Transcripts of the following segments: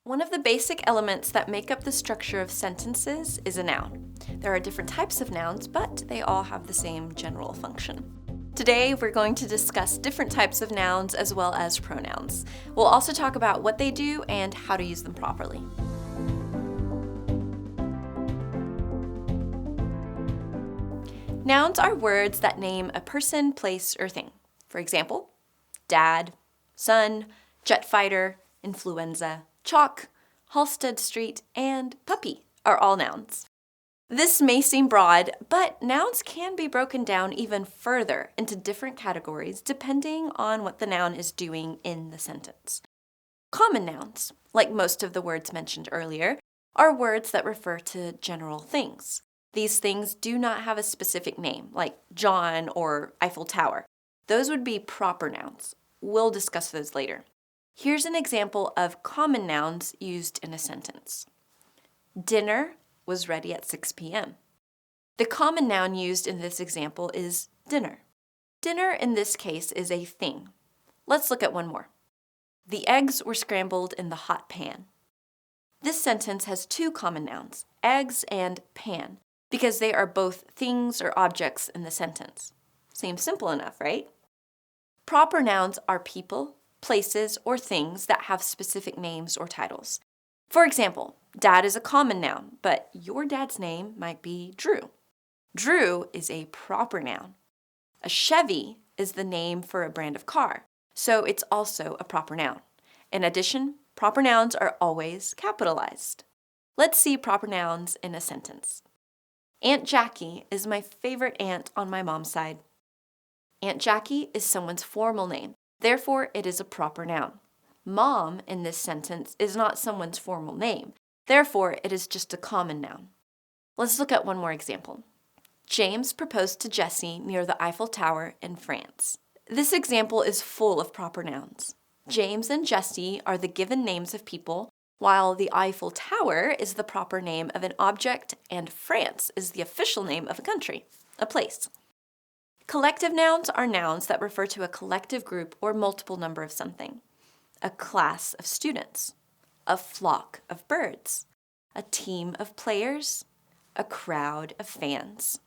One of the basic elements that make up the structure of sentences is a noun. There are different types of nouns, but they all have the same general function. Today, we're going to discuss different types of nouns as well as pronouns. We'll also talk about what they do and how to use them properly. Nouns are words that name a person, place, or thing. For example, dad, son, jet fighter, influenza, chalk, Halsted Street, and puppy are all nouns. This may seem broad, but nouns can be broken down even further into different categories depending on what the noun is doing in the sentence. Common nouns, like most of the words mentioned earlier, are words that refer to general things. These things do not have a specific name, like John or Eiffel Tower. Those would be proper nouns. We'll discuss those later. Here's an example of common nouns used in a sentence. Dinner was ready at 6 p.m. The common noun used in this example is dinner. Dinner in this case is a thing. Let's look at one more. The eggs were scrambled in the hot pan. This sentence has two common nouns, eggs and pan, because they are both things or objects in the sentence. Seems simple enough, right? Proper nouns are people, places, or things that have specific names or titles. For example, dad is a common noun, but your dad's name might be Drew. Drew is a proper noun. A Chevy is the name for a brand of car, so it's also a proper noun. In addition, proper nouns are always capitalized. Let's see proper nouns in a sentence. Aunt Jackie is my favorite aunt on my mom's side. Aunt Jackie is someone's formal name. Therefore, it is a proper noun. Mom in this sentence is not someone's formal name. Therefore, it is just a common noun. Let's look at one more example. James proposed to Jessie near the Eiffel Tower in France. This example is full of proper nouns. James and Jessie are the given names of people, while the Eiffel Tower is the proper name of an object and France is the official name of a country, a place. Collective nouns are nouns that refer to a collective group or multiple number of something. A class of students, a flock of birds, a team of players, a crowd of fans.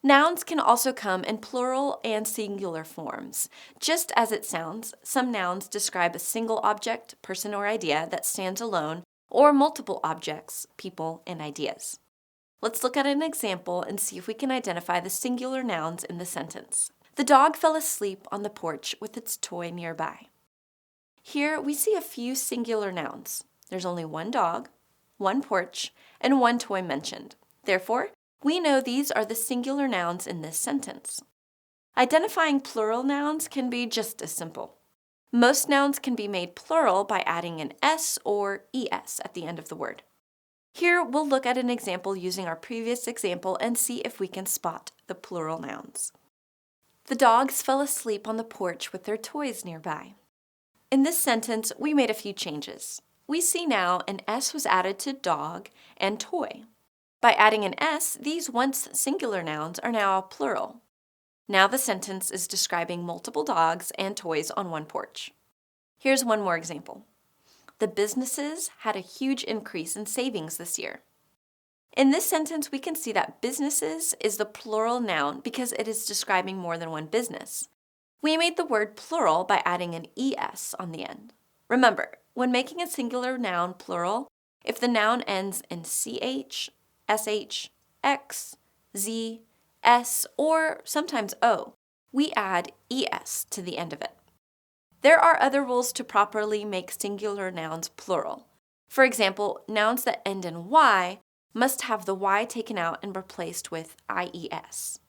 Nouns can also come in plural and singular forms. Just as it sounds, some nouns describe a single object, person, or idea that stands alone, or multiple objects, people, and ideas. Let's look at an example and see if we can identify the singular nouns in the sentence. The dog fell asleep on the porch with its toy nearby. Here we see a few singular nouns. There's only one dog, one porch, and one toy mentioned. Therefore, we know these are the singular nouns in this sentence. Identifying plural nouns can be just as simple. Most nouns can be made plural by adding an S or ES at the end of the word. Here, we'll look at an example using our previous example and see if we can spot the plural nouns. The dogs fell asleep on the porch with their toys nearby. In this sentence, we made a few changes. We see now an S was added to dog and toy. By adding an S, these once singular nouns are now plural. Now the sentence is describing multiple dogs and toys on one porch. Here's one more example. The businesses had a huge increase in savings this year. In this sentence, we can see that businesses is the plural noun because it is describing more than one business. We made the word plural by adding an ES on the end. Remember, when making a singular noun plural, if the noun ends in CH, SH, X, Z, S, or sometimes O, we add ES to the end of it. There are other rules to properly make singular nouns plural. For example, nouns that end in Y must have the Y taken out and replaced with IES.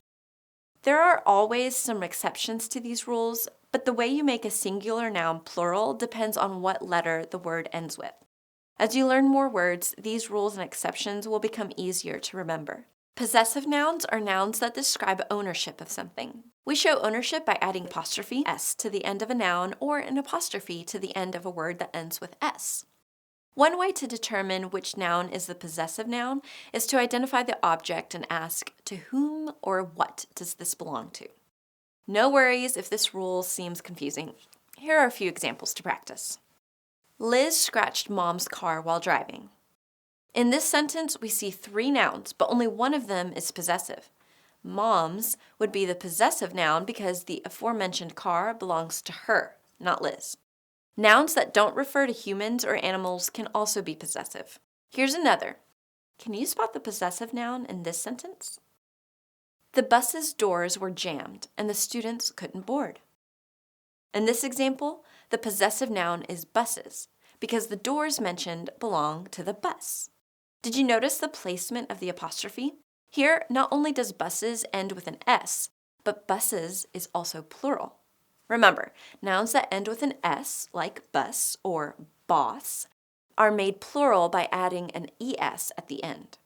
There are always some exceptions to these rules, but the way you make a singular noun plural depends on what letter the word ends with. As you learn more words, these rules and exceptions will become easier to remember. Possessive nouns are nouns that describe ownership of something. We show ownership by adding apostrophe S to the end of a noun or an apostrophe to the end of a word that ends with S. One way to determine which noun is the possessive noun is to identify the object and ask, to whom or what does this belong to? No worries if this rule seems confusing. Here are a few examples to practice. Liz scratched Mom's car while driving. In this sentence, we see 3 nouns, but only one of them is possessive. Mom's would be the possessive noun because the aforementioned car belongs to her, not Liz. Nouns that don't refer to humans or animals can also be possessive. Here's another. Can you spot the possessive noun in this sentence? The bus's doors were jammed and the students couldn't board. In this example, the possessive noun is buses because the doors mentioned belong to the bus. Did you notice the placement of the apostrophe? Here, not only does buses end with an S, but buses is also plural. Remember, nouns that end with an S, like bus or boss, are made plural by adding an ES at the end.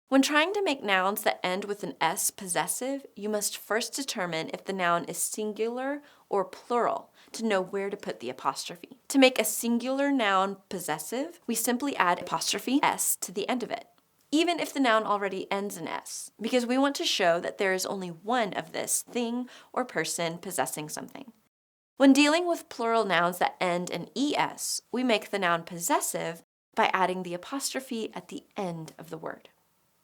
When trying to make nouns that end with an S possessive, you must first determine if the noun is singular or plural to know where to put the apostrophe. To make a singular noun possessive, we simply add apostrophe S to the end of it, even if the noun already ends in S, because we want to show that there is only one of this thing or person possessing something. When dealing with plural nouns that end in ES, we make the noun possessive by adding the apostrophe at the end of the word.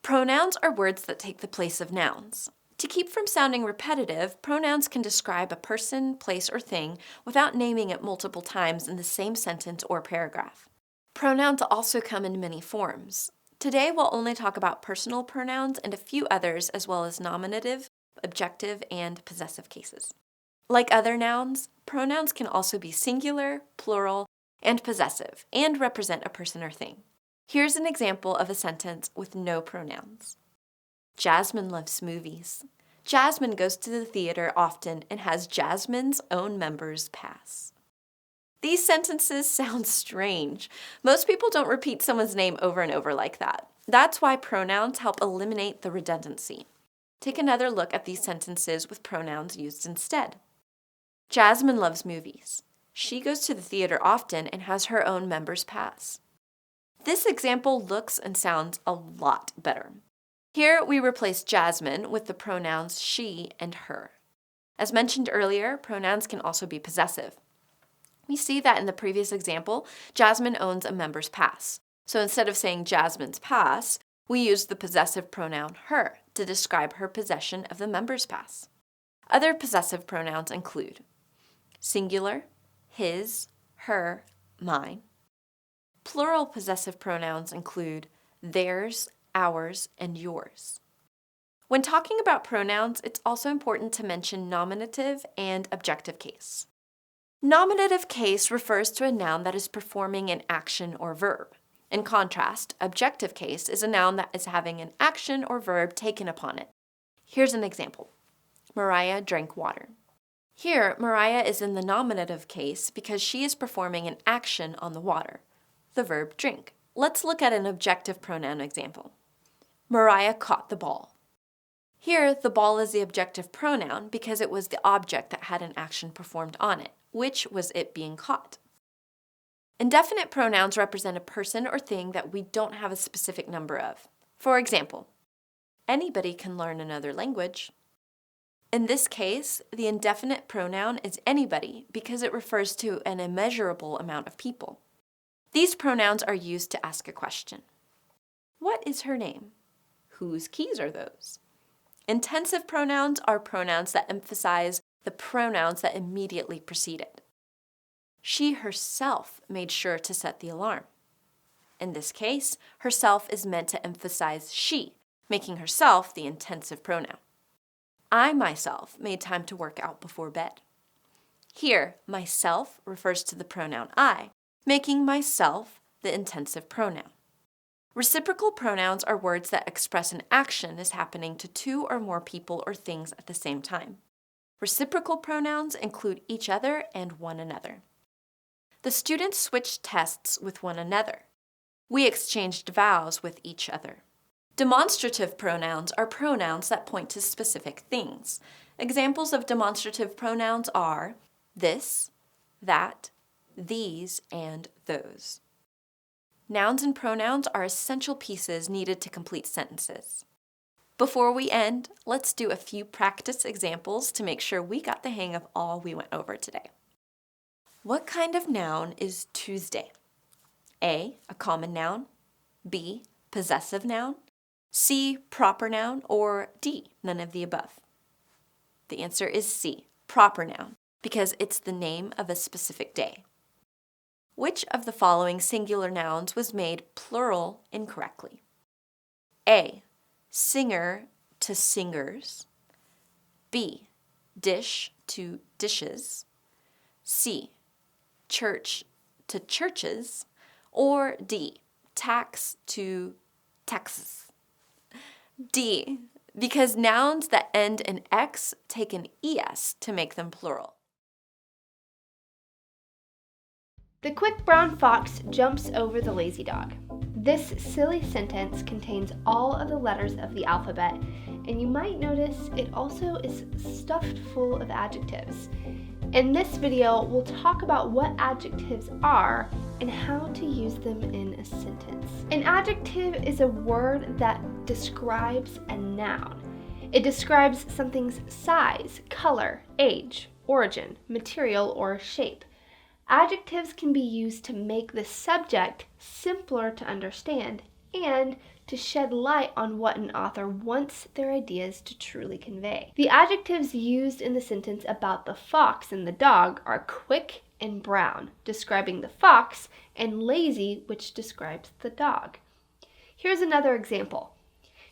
Pronouns are words that take the place of nouns. To keep from sounding repetitive, pronouns can describe a person, place, or thing without naming it multiple times in the same sentence or paragraph. Pronouns also come in many forms. Today we'll only talk about personal pronouns and a few others, as well as nominative, objective, and possessive cases. Like other nouns, pronouns can also be singular, plural, and possessive, and represent a person or thing. Here's an example of a sentence with no pronouns. Jasmine loves movies. Jasmine goes to the theater often and has Jasmine's own members pass. These sentences sound strange. Most people don't repeat someone's name over and over like that. That's why pronouns help eliminate the redundancy. Take another look at these sentences with pronouns used instead. Jasmine loves movies. She goes to the theater often and has her own members pass. This example looks and sounds a lot better. Here we replace Jasmine with the pronouns she and her. As mentioned earlier, pronouns can also be possessive. We see that in the previous example, Jasmine owns a member's pass. So instead of saying Jasmine's pass, we use the possessive pronoun her to describe her possession of the member's pass. Other possessive pronouns include singular, his, her, mine. Plural possessive pronouns include theirs, ours, and yours. When talking about pronouns, it's also important to mention nominative and objective case. Nominative case refers to a noun that is performing an action or verb. In contrast, objective case is a noun that is having an action or verb taken upon it. Here's an example. Mariah drank water. Here, Mariah is in the nominative case because she is performing an action on the water, the verb drink. Let's look at an objective pronoun example. Mariah caught the ball. Here, the ball is the objective pronoun because it was the object that had an action performed on it, which was it being caught. Indefinite pronouns represent a person or thing that we don't have a specific number of. For example, anybody can learn another language. In this case, the indefinite pronoun is anybody because it refers to an immeasurable amount of people. These pronouns are used to ask a question. What is her name? Whose keys are those? Intensive pronouns are pronouns that emphasize the pronouns that immediately precede it. She herself made sure to set the alarm. In this case, herself is meant to emphasize she, making herself the intensive pronoun. I myself made time to work out before bed. Here, myself refers to the pronoun I, making myself the intensive pronoun. Reciprocal pronouns are words that express an action is happening to two or more people or things at the same time. Reciprocal pronouns include each other and one another. The students switched tests with one another. We exchanged vows with each other. Demonstrative pronouns are pronouns that point to specific things. Examples of demonstrative pronouns are this, that, these, and those. Nouns and pronouns are essential pieces needed to complete sentences. Before we end, let's do a few practice examples to make sure we got the hang of all we went over today. What kind of noun is Tuesday? A, a common noun, B, possessive noun, C, proper noun, or D, none of the above? The answer is C, proper noun, because it's the name of a specific day. Which of the following singular nouns was made plural incorrectly? A, singer to singers, B, dish to dishes, C, church to churches, or D, tax to taxes? D, because nouns that end in X take an ES to make them plural. The quick brown fox jumps over the lazy dog. This silly sentence contains all of the letters of the alphabet, and you might notice it also is stuffed full of adjectives. In this video, we'll talk about what adjectives are and how to use them in a sentence. An adjective is a word that describes a noun. It describes something's size, color, age, origin, material, or shape. Adjectives can be used to make the subject simpler to understand and to shed light on what an author wants their ideas to truly convey. The adjectives used in the sentence about the fox and the dog are quick and brown, describing the fox, and lazy, which describes the dog. Here's another example.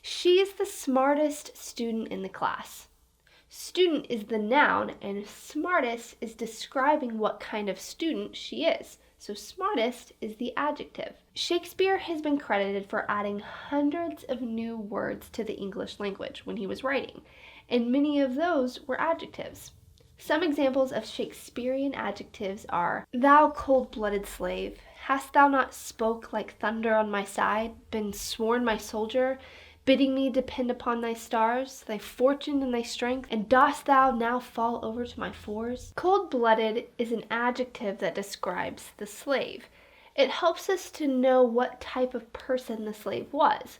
She is the smartest student in the class. Student is the noun, and smartest is describing what kind of student she is. So smartest is the adjective. Shakespeare has been credited for adding hundreds of new words to the English language when he was writing, and many of those were adjectives. Some examples of Shakespearean adjectives are, "Thou cold-blooded slave, hast thou not spoke like thunder on my side, been sworn my soldier, bidding me depend upon thy stars, thy fortune and thy strength, and dost thou now fall over to my fours?" Cold-blooded is an adjective that describes the slave. It helps us to know what type of person the slave was.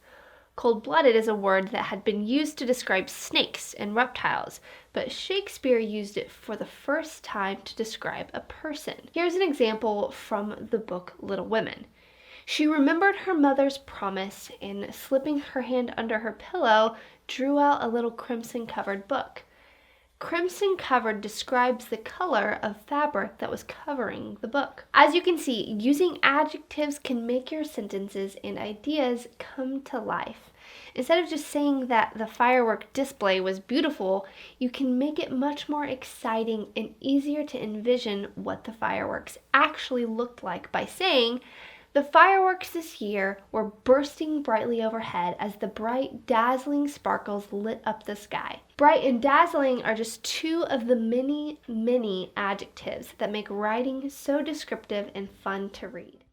Cold-blooded is a word that had been used to describe snakes and reptiles, but Shakespeare used it for the first time to describe a person. Here's an example from the book Little Women. She remembered her mother's promise and, slipping her hand under her pillow, drew out a little crimson-covered book. Crimson-covered describes the color of fabric that was covering the book. As you can see, using adjectives can make your sentences and ideas come to life. Instead of just saying that the firework display was beautiful, you can make it much more exciting and easier to envision what the fireworks actually looked like by saying, "The fireworks this year were bursting brightly overhead as the bright, dazzling sparkles lit up the sky." Bright and dazzling are just two of the many, many adjectives that make writing so descriptive and fun to read.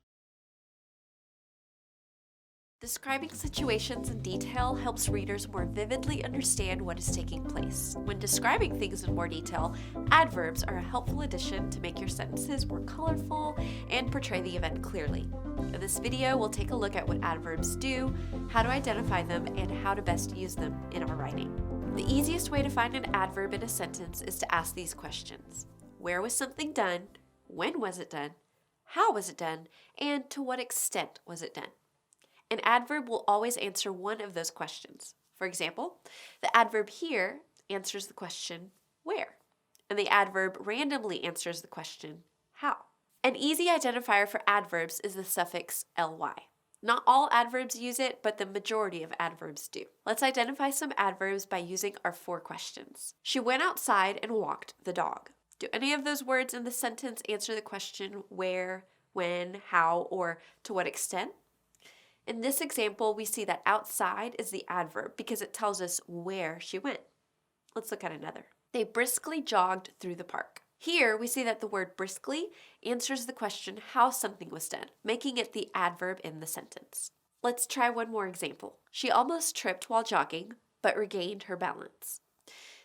Describing situations in detail helps readers more vividly understand what is taking place. When describing things in more detail, adverbs are a helpful addition to make your sentences more colorful and portray the event clearly. In this video, we'll take a look at what adverbs do, how to identify them, and how to best use them in our writing. The easiest way to find an adverb in a sentence is to ask these questions. Where was something done? When was it done? How was it done? And to what extent was it done? An adverb will always answer one of those questions. For example, the adverb here answers the question, where? And the adverb randomly answers the question, how? An easy identifier for adverbs is the suffix ly. Not all adverbs use it, but the majority of adverbs do. Let's identify some adverbs by using our 4 questions. She went outside and walked the dog. Do any of those words in the sentence answer the question where, when, how, or to what extent? In this example, we see that outside is the adverb because it tells us where she went. Let's look at another. They briskly jogged through the park. Here, we see that the word briskly answers the question how something was done, making it the adverb in the sentence. Let's try one more example. She almost tripped while jogging, but regained her balance.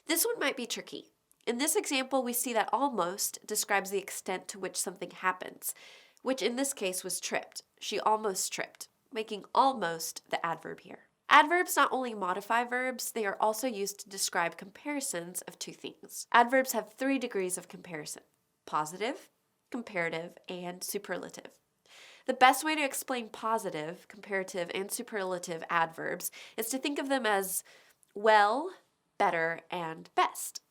This one might be tricky. In this example, we see that almost describes the extent to which something happens, which in this case was tripped. She almost tripped, making almost the adverb here. Adverbs not only modify verbs, they are also used to describe comparisons of 2 things. Adverbs have 3 degrees of comparison: positive, comparative, and superlative. The best way to explain positive, comparative, and superlative adverbs is to think of them as well, better, and best.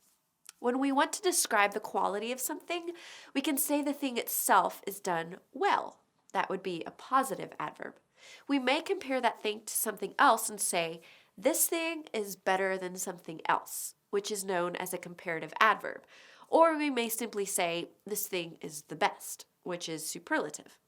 When we want to describe the quality of something, we can say the thing itself is done well. That would be a positive adverb. We may compare that thing to something else and say, this thing is better than something else, which is known as a comparative adverb. Or we may simply say, this thing is the best, which is superlative.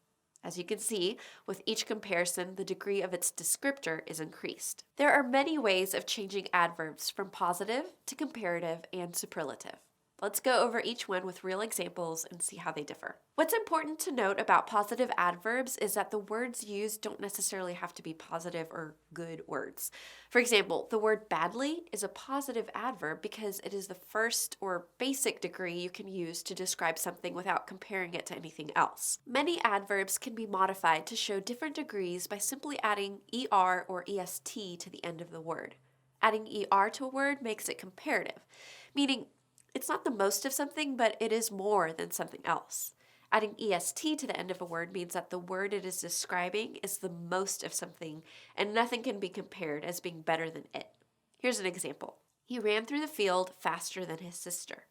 As you can see, with each comparison, the degree of its descriptor is increased. There are many ways of changing adverbs from positive to comparative and superlative. Let's go over each one with real examples and see how they differ. What's important to note about positive adverbs is that the words used don't necessarily have to be positive or good words. For example, the word badly is a positive adverb because it is the first or basic degree you can use to describe something without comparing it to anything else. Many adverbs can be modified to show different degrees by simply adding er or est to the end of the word. Adding er to a word makes it comparative, meaning it's not the most of something, but it is more than something else. Adding est to the end of a word means that the word it is describing is the most of something, and nothing can be compared as being better than it. Here's an example. He ran through the field faster than his sister.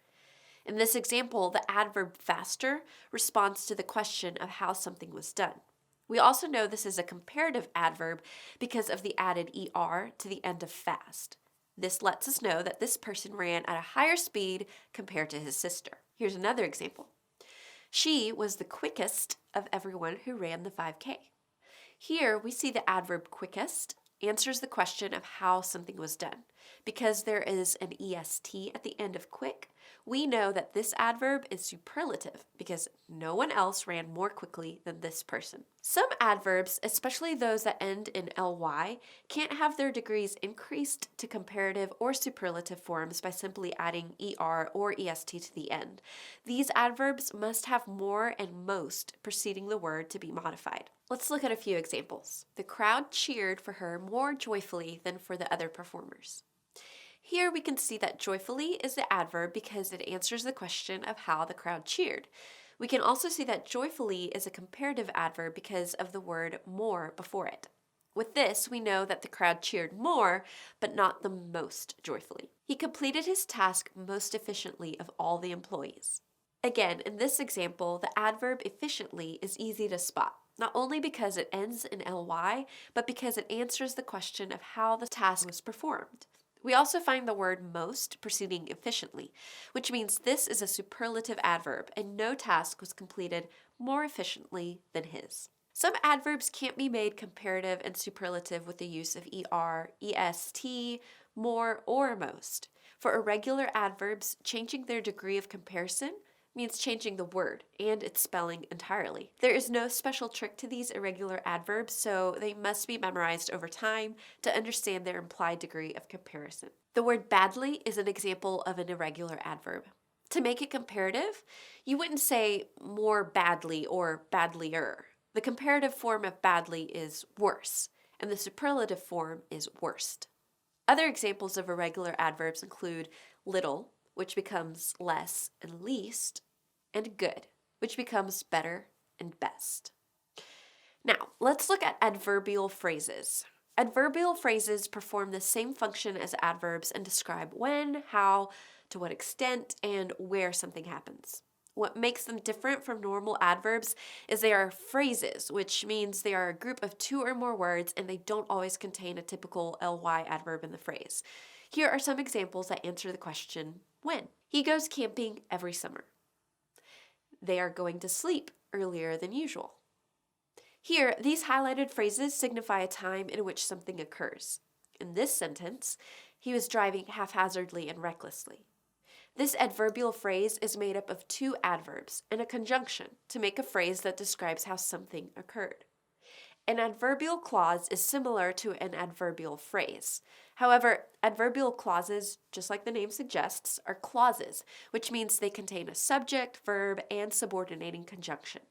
In this example, the adverb faster responds to the question of how something was done. We also know this is a comparative adverb because of the added er to the end of fast. This lets us know that this person ran at a higher speed compared to his sister. Here's another example. She was the quickest of everyone who ran the 5K. Here we see the adverb quickest answers the question of how something was done. Because there is an est at the end of quick, we know that this adverb is superlative because no one else ran more quickly than this person. Some adverbs, especially those that end in ly, can't have their degrees increased to comparative or superlative forms by simply adding er or est to the end. These adverbs must have more and most preceding the word to be modified. Let's look at a few examples. The crowd cheered for her more joyfully than for the other performers. Here we can see that joyfully is the adverb because it answers the question of how the crowd cheered. We can also see that joyfully is a comparative adverb because of the word more before it. With this, we know that the crowd cheered more, but not the most joyfully. He completed his task most efficiently of all the employees. Again, in this example, the adverb efficiently is easy to spot, not only because it ends in ly, but because it answers the question of how the task was performed. We also find the word most preceding efficiently, which means this is a superlative adverb and no task was completed more efficiently than his. Some adverbs can't be made comparative and superlative with the use of er, est, more, or most. For irregular adverbs, changing their degree of comparison means changing the word and its spelling entirely. There is no special trick to these irregular adverbs, so they must be memorized over time to understand their implied degree of comparison. The word badly is an example of an irregular adverb. To make it comparative, you wouldn't say more badly or badlier. The comparative form of badly is worse, and the superlative form is worst. Other examples of irregular adverbs include little, which becomes less and least, and good, which becomes better and best. Now, let's look at adverbial phrases. Adverbial phrases perform the same function as adverbs and describe when, how, to what extent, and where something happens. What makes them different from normal adverbs is they are phrases, which means they are a group of two or more words and they don't always contain a typical ly adverb in the phrase. Here are some examples that answer the question, when. He goes camping every summer. They are going to sleep earlier than usual. Here, these highlighted phrases signify a time in which something occurs. In this sentence, he was driving haphazardly and recklessly. This adverbial phrase is made up of two adverbs and a conjunction to make a phrase that describes how something occurred. An adverbial clause is similar to an adverbial phrase. However, adverbial clauses, just like the name suggests, are clauses, which means they contain a subject, verb, and subordinating conjunction.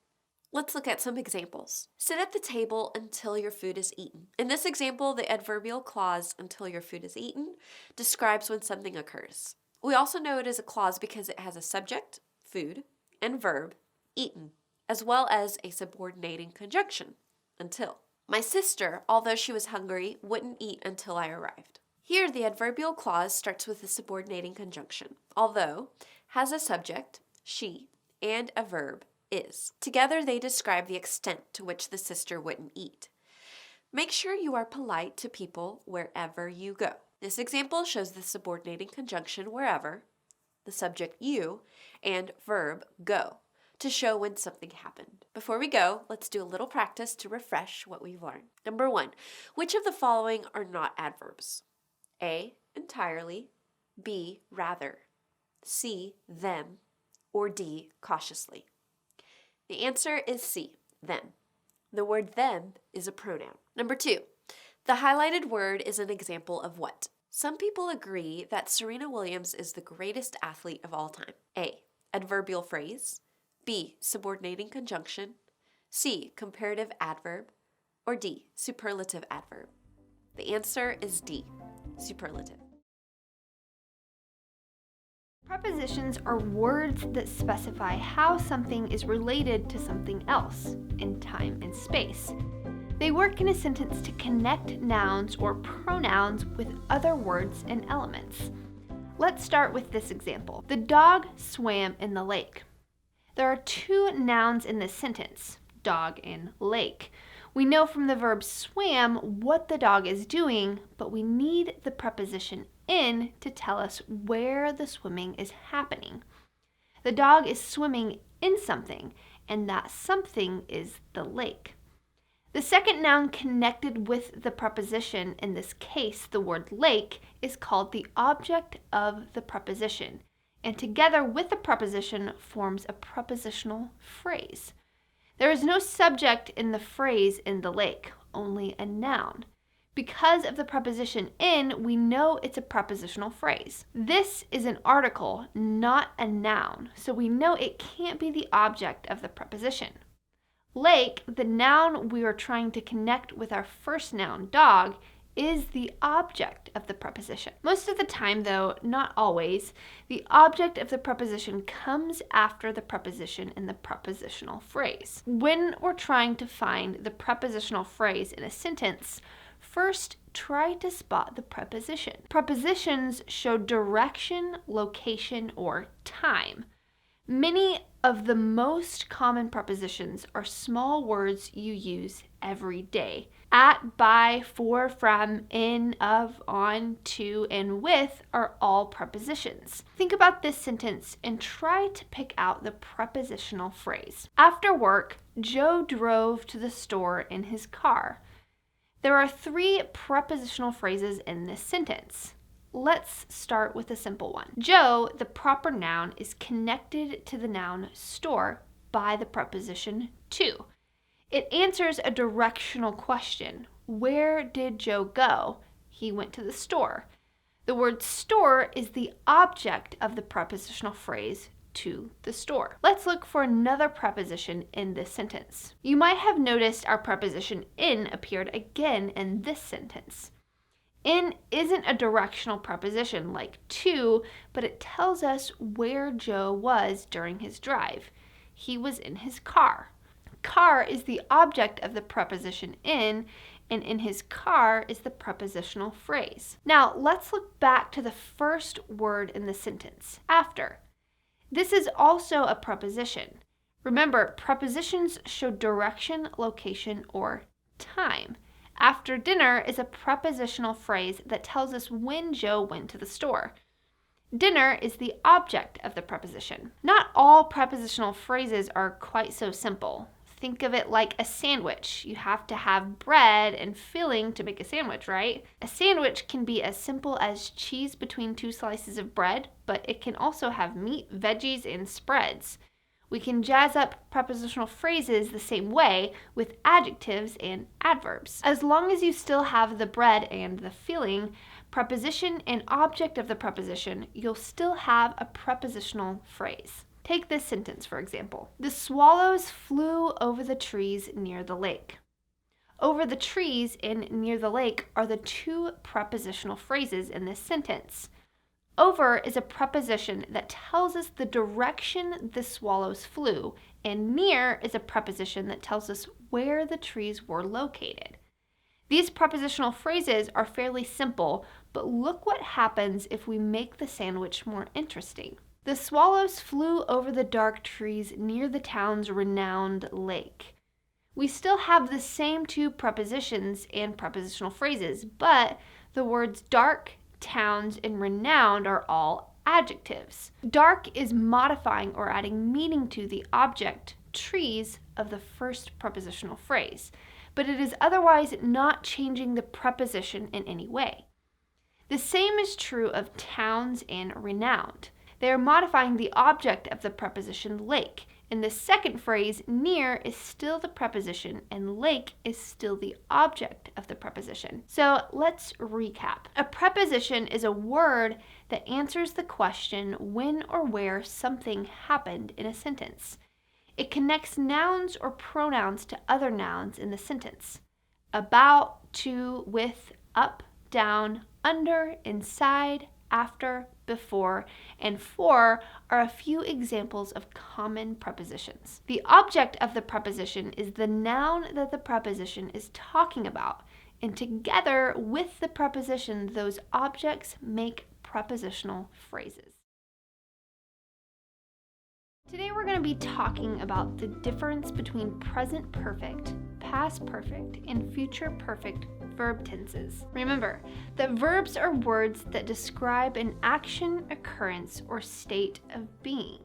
Let's look at some examples. Sit at the table until your food is eaten. In this example, the adverbial clause, until your food is eaten, describes when something occurs. We also know it is a clause because it has a subject, food, and verb, eaten. as well as a subordinating conjunction, until. My sister, although she was hungry, wouldn't eat until I arrived. Here, the adverbial clause starts with a subordinating conjunction, although has a subject, she, and a verb, is. Together, they describe the extent to which the sister wouldn't eat. Make sure you are polite to people wherever you go. This example shows the subordinating conjunction wherever, the subject you, and verb go, to show when something happened. Before we go, let's do a little practice to refresh what we've learned. Number 1, which of the following are not adverbs? A, entirely, B, rather, C, them, or D, cautiously. The answer is C, them. The word them is a pronoun. Number 2, the highlighted word is an example of what? Some people agree that Serena Williams is the greatest athlete of all time. A, adverbial phrase, B, subordinating conjunction, C, comparative adverb, or D, superlative adverb. The answer is D, superlative. Prepositions are words that specify how something is related to something else in time and space. They work in a sentence to connect nouns or pronouns with other words and elements. Let's start with this example. The dog swam in the lake. There are 2 nouns in this sentence, dog and lake. We know from the verb swam what the dog is doing, but we need the preposition in to tell us where the swimming is happening. The dog is swimming in something, and that something is the lake. The second noun connected with the preposition, in this case the word lake, is called the object of the preposition, and together with the preposition forms a prepositional phrase. There is no subject in the phrase in the lake, only a noun. Because of the preposition in, we know it's a prepositional phrase. This is an article, not a noun, so we know it can't be the object of the preposition. Lake, the noun we are trying to connect with our first noun, dog, is the object of the preposition. Most of the time, though, not always, the object of the preposition comes after the preposition in the prepositional phrase. When we're trying to find the prepositional phrase in a sentence, first try to spot the preposition. Prepositions show direction, location, or time. Many of the most common prepositions are small words you use every day. At, by, for, from, in, of, on, to, and with are all prepositions. Think about this sentence and try to pick out the prepositional phrase. After work, Joe drove to the store in his car. There are 3 prepositional phrases in this sentence. Let's start with a simple one. Joe, the proper noun, is connected to the noun store by the preposition to. It answers a directional question. Where did Joe go? He went to the store. The word store is the object of the prepositional phrase to the store. Let's look for another preposition in this sentence. You might have noticed our preposition in appeared again in this sentence. In isn't a directional preposition like to, but it tells us where Joe was during his drive. He was in his car. Car is the object of the preposition in, and in his car is the prepositional phrase. Now, let's look back to the first word in the sentence, after. This is also a preposition. Remember, prepositions show direction, location, or time. After dinner is a prepositional phrase that tells us when Joe went to the store. Dinner is the object of the preposition. Not all prepositional phrases are quite so simple. Think of it like a sandwich. You have to have bread and filling to make a sandwich, right? A sandwich can be as simple as cheese between 2 slices of bread, but it can also have meat, veggies, and spreads. We can jazz up prepositional phrases the same way with adjectives and adverbs. As long as you still have the bread and the filling, preposition and object of the preposition, you'll still have a prepositional phrase. Take this sentence, for example. The swallows flew over the trees near the lake. Over the trees and near the lake are the 2 prepositional phrases in this sentence. Over is a preposition that tells us the direction the swallows flew, and near is a preposition that tells us where the trees were located. These prepositional phrases are fairly simple, but look what happens if we make the sandwich more interesting. The swallows flew over the dark trees near the town's renowned lake. We still have the same two prepositions and prepositional phrases, but the words dark, towns, and renowned are all adjectives. Dark is modifying or adding meaning to the object, trees, of the first prepositional phrase, but it is otherwise not changing the preposition in any way. The same is true of towns and renowned. They are modifying the object of the preposition lake. In the second phrase, near is still the preposition and lake is still the object of the preposition. So let's recap. A preposition is a word that answers the question when or where something happened in a sentence. It connects nouns or pronouns to other nouns in the sentence. About, to, with, up, down, under, inside, after, before, and for are a few examples of common prepositions. The object of the preposition is the noun that the preposition is talking about, and together with the preposition, those objects make prepositional phrases. Today we're going to be talking about the difference between present perfect, past perfect, and future perfect verb tenses. Remember that verbs are words that describe an action, occurrence, or state of being.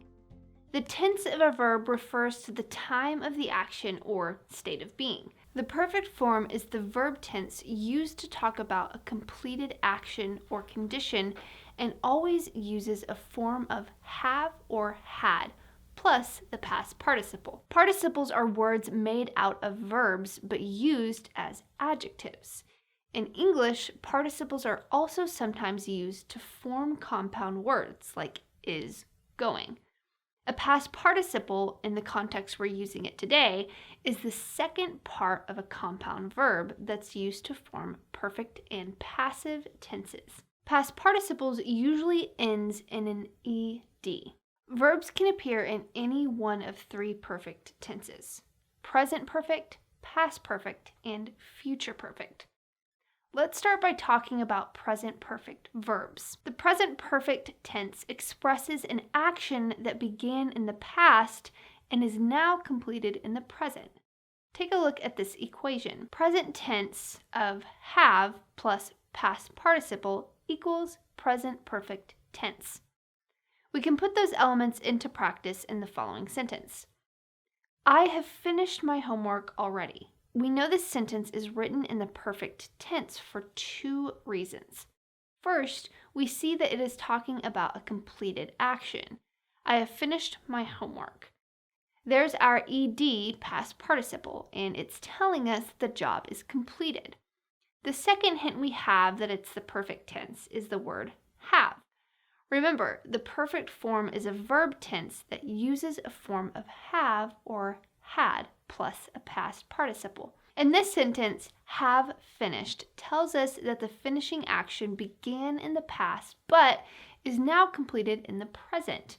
The tense of a verb refers to the time of the action or state of being. The perfect form is the verb tense used to talk about a completed action or condition and always uses a form of have or had, plus the past participle. Participles are words made out of verbs but used as adjectives. In English, participles are also sometimes used to form compound words like is, going. A past participle, in the context we're using it today, is the second part of a compound verb that's used to form perfect and passive tenses. Past participles usually ends in an ed. Verbs can appear in any one of three perfect tenses: present perfect, past perfect, and future perfect. Let's start by talking about present perfect verbs. The present perfect tense expresses an action that began in the past and is now completed in the present. Take a look at this equation. Present tense of have plus past participle equals present perfect tense. We can put those elements into practice in the following sentence. I have finished my homework already. We know this sentence is written in the perfect tense for two reasons. First, we see that it is talking about a completed action. I have finished my homework. There's our ed past participle, and it's telling us the job is completed. The second hint we have that it's the perfect tense is the word have. Remember, the perfect form is a verb tense that uses a form of have or had plus a past participle. In this sentence, have finished tells us that the finishing action began in the past but is now completed in the present.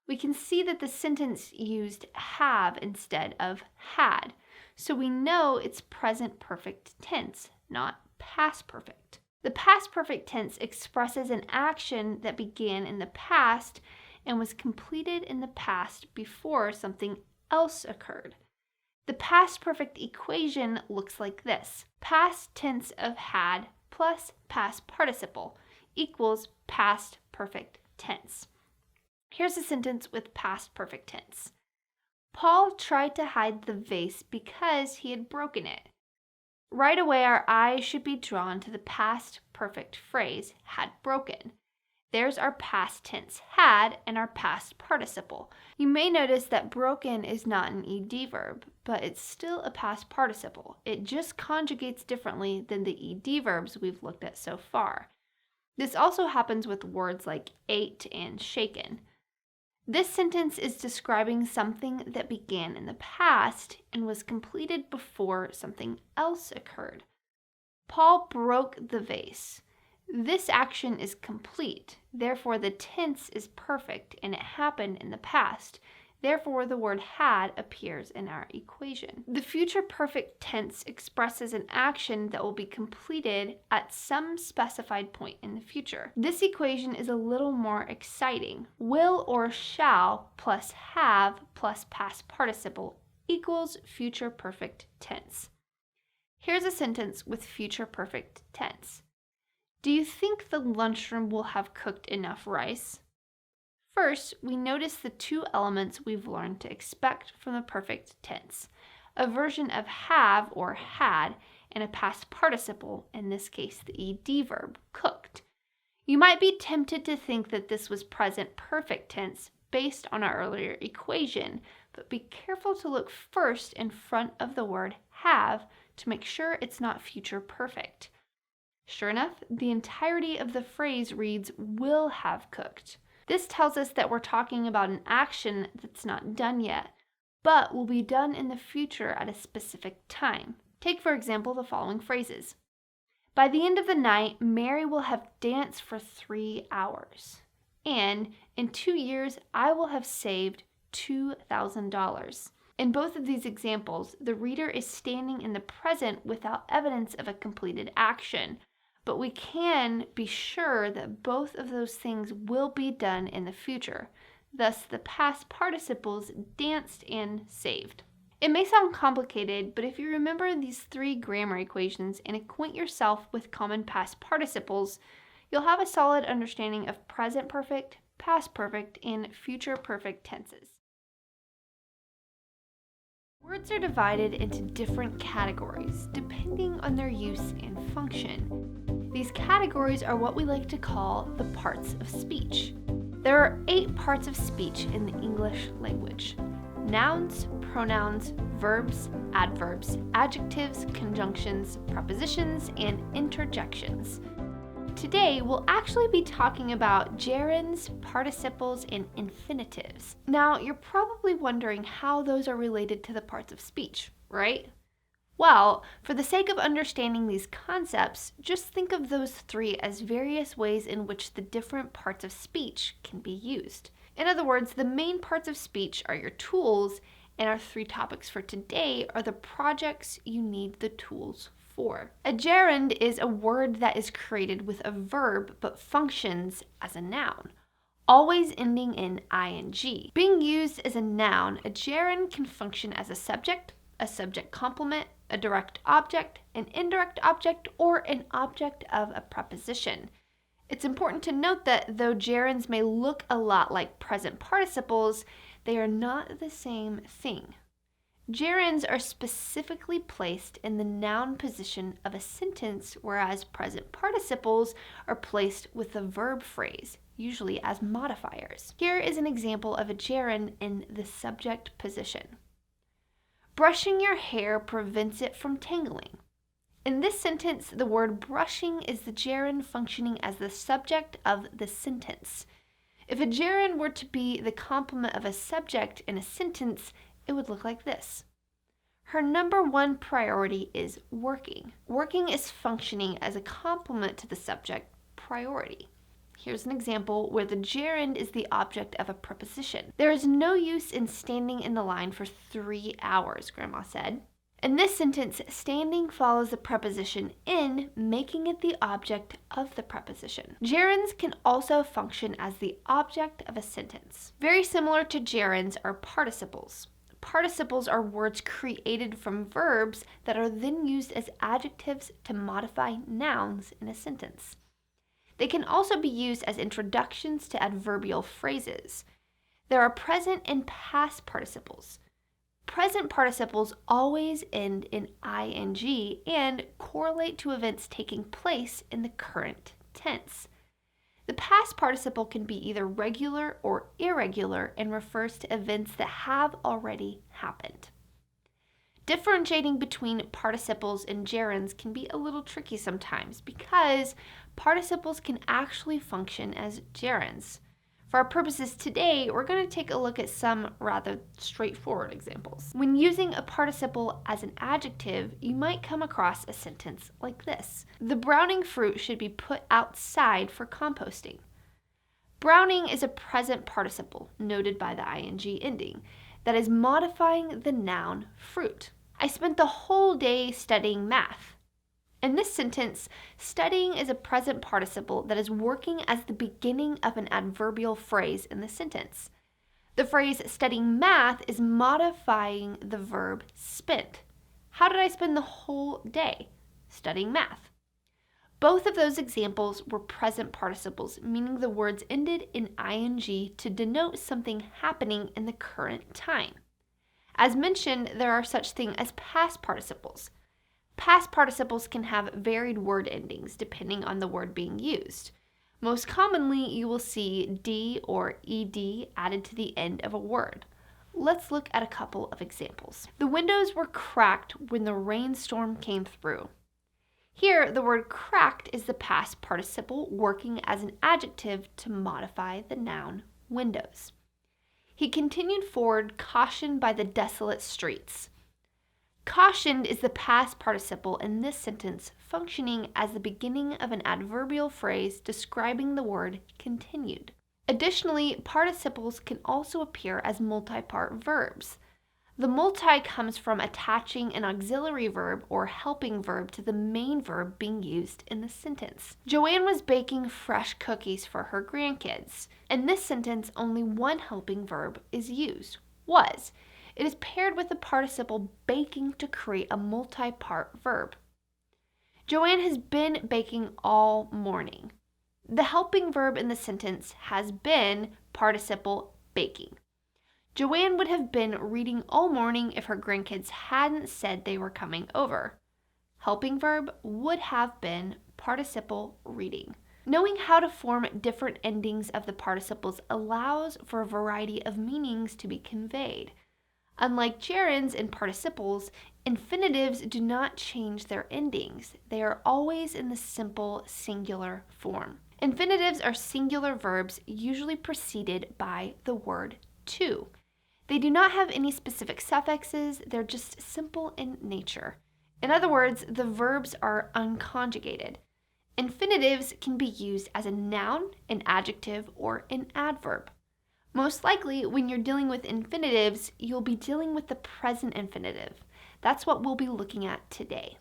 We can see that the sentence used have instead of had, so we know it's present perfect tense, not past perfect. The past perfect tense expresses an action that began in the past and was completed in the past before something else occurred. The past perfect equation looks like this. Past tense of had plus past participle equals past perfect tense. Here's a sentence with past perfect tense. Paul tried to hide the vase because he had broken it. Right away, our eyes should be drawn to the past perfect phrase, had broken. There's our past tense had and our past participle. You may notice that broken is not an ed verb, but it's still a past participle. It just conjugates differently than the ed verbs we've looked at so far. This also happens with words like ate and shaken. This sentence is describing something that began in the past and was completed before something else occurred. Paul broke the vase. This action is complete, therefore the tense is perfect and it happened in the past. Therefore, the word had appears in our equation. The future perfect tense expresses an action that will be completed at some specified point in the future. This equation is a little more exciting. Will or shall plus have plus past participle equals future perfect tense. Here's a sentence with future perfect tense. Do you think the lunchroom will have cooked enough rice? First, we notice the two elements we've learned to expect from the perfect tense, a version of have or had and a past participle, in this case the ed verb, cooked. You might be tempted to think that this was present perfect tense based on our earlier equation, but be careful to look first in front of the word have to make sure it's not future perfect. Sure enough, the entirety of the phrase reads will have cooked. This tells us that we're talking about an action that's not done yet, but will be done in the future at a specific time. Take, for example, the following phrases. By the end of the night, Mary will have danced for 3 hours. And in 2 years, I will have saved $2,000. In both of these examples, the reader is standing in the present without evidence of a completed action. But we can be sure that both of those things will be done in the future. Thus, the past participles danced and saved. It may sound complicated, but if you remember these 3 grammar equations and acquaint yourself with common past participles, you'll have a solid understanding of present perfect, past perfect, and future perfect tenses. Words are divided into different categories depending on their use and function. These categories are what we like to call the parts of speech. There are 8 parts of speech in the English language: nouns, pronouns, verbs, adverbs, adjectives, conjunctions, prepositions, and interjections. Today, we'll actually be talking about gerunds, participles, and infinitives. Now, you're probably wondering how those are related to the parts of speech, right? Well, for the sake of understanding these concepts, just think of those 3 as various ways in which the different parts of speech can be used. In other words, the main parts of speech are your tools, and our 3 topics for today are the projects you need the tools for. A gerund is a word that is created with a verb but functions as a noun, always ending in ing. Being used as a noun, a gerund can function as a subject complement, a direct object, an indirect object, or an object of a preposition. It's important to note that though gerunds may look a lot like present participles, they are not the same thing. Gerunds are specifically placed in the noun position of a sentence, whereas present participles are placed with the verb phrase, usually as modifiers. Here is an example of a gerund in the subject position. Brushing your hair prevents it from tangling. In this sentence, the word brushing is the gerund functioning as the subject of the sentence. If a gerund were to be the complement of a subject in a sentence, it would look like this. Her number 1 priority is working. Working is functioning as a complement to the subject, priority. Here's an example where the gerund is the object of a preposition. There is no use in standing in the line for 3 hours, Grandma said. In this sentence, standing follows the preposition in, making it the object of the preposition. Gerunds can also function as the object of a sentence. Very similar to gerunds are participles. Participles are words created from verbs that are then used as adjectives to modify nouns in a sentence. They can also be used as introductions to adverbial phrases. There are present and past participles. Present participles always end in ing and correlate to events taking place in the current tense. The past participle can be either regular or irregular and refers to events that have already happened. Differentiating between participles and gerunds can be a little tricky sometimes because participles can actually function as gerunds. For our purposes today, we're going to take a look at some rather straightforward examples. When using a participle as an adjective, you might come across a sentence like this. The browning fruit should be put outside for composting. Browning is a present participle, noted by the ing ending, that is modifying the noun fruit. I spent the whole day studying math. In this sentence, studying is a present participle that is working as the beginning of an adverbial phrase in the sentence. The phrase studying math is modifying the verb spent. How did I spend the whole day? Studying math. Both of those examples were present participles, meaning the words ended in ing to denote something happening in the current time. As mentioned, there are such things as past participles. Past participles can have varied word endings depending on the word being used. Most commonly, you will see d or ed added to the end of a word. Let's look at a couple of examples. The windows were cracked when the rainstorm came through. Here, the word cracked is the past participle working as an adjective to modify the noun windows. He continued forward, cautioned by the desolate streets. Cautioned is the past participle in this sentence, functioning as the beginning of an adverbial phrase describing the word continued. Additionally, participles can also appear as multi-part verbs. The multi comes from attaching an auxiliary verb or helping verb to the main verb being used in the sentence. Joanne was baking fresh cookies for her grandkids. In this sentence, only one helping verb is used, was. It is paired with the participle baking to create a multi-part verb. Joanne has been baking all morning. The helping verb in the sentence has been participle baking. Joanne would have been reading all morning if her grandkids hadn't said they were coming over. Helping verb would have been participle reading. Knowing how to form different endings of the participles allows for a variety of meanings to be conveyed. Unlike gerunds and participles, infinitives do not change their endings. They are always in the simple singular form. Infinitives are singular verbs usually preceded by the word to. They do not have any specific suffixes, they're just simple in nature. In other words, the verbs are unconjugated. Infinitives can be used as a noun, an adjective, or an adverb. Most likely, when you're dealing with infinitives, you'll be dealing with the present infinitive. That's what we'll be looking at today.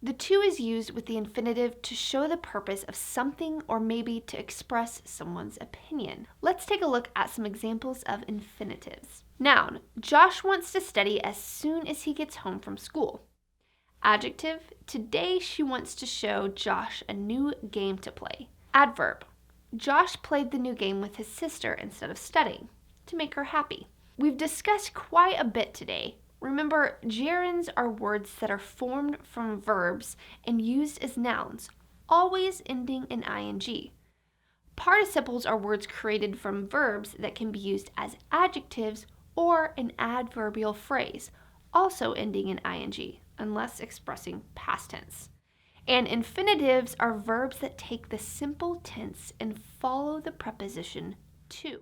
The to is used with the infinitive to show the purpose of something or maybe to express someone's opinion. Let's take a look at some examples of infinitives. Noun, Josh wants to study as soon as he gets home from school. Adjective, today she wants to show Josh a new game to play. Adverb, Josh played the new game with his sister instead of studying, to make her happy. We've discussed quite a bit today. Remember, gerunds are words that are formed from verbs and used as nouns, always ending in ing. Participles are words created from verbs that can be used as adjectives or an adverbial phrase, also ending in ing, unless expressing past tense. And infinitives are verbs that take the simple tense and follow the preposition to.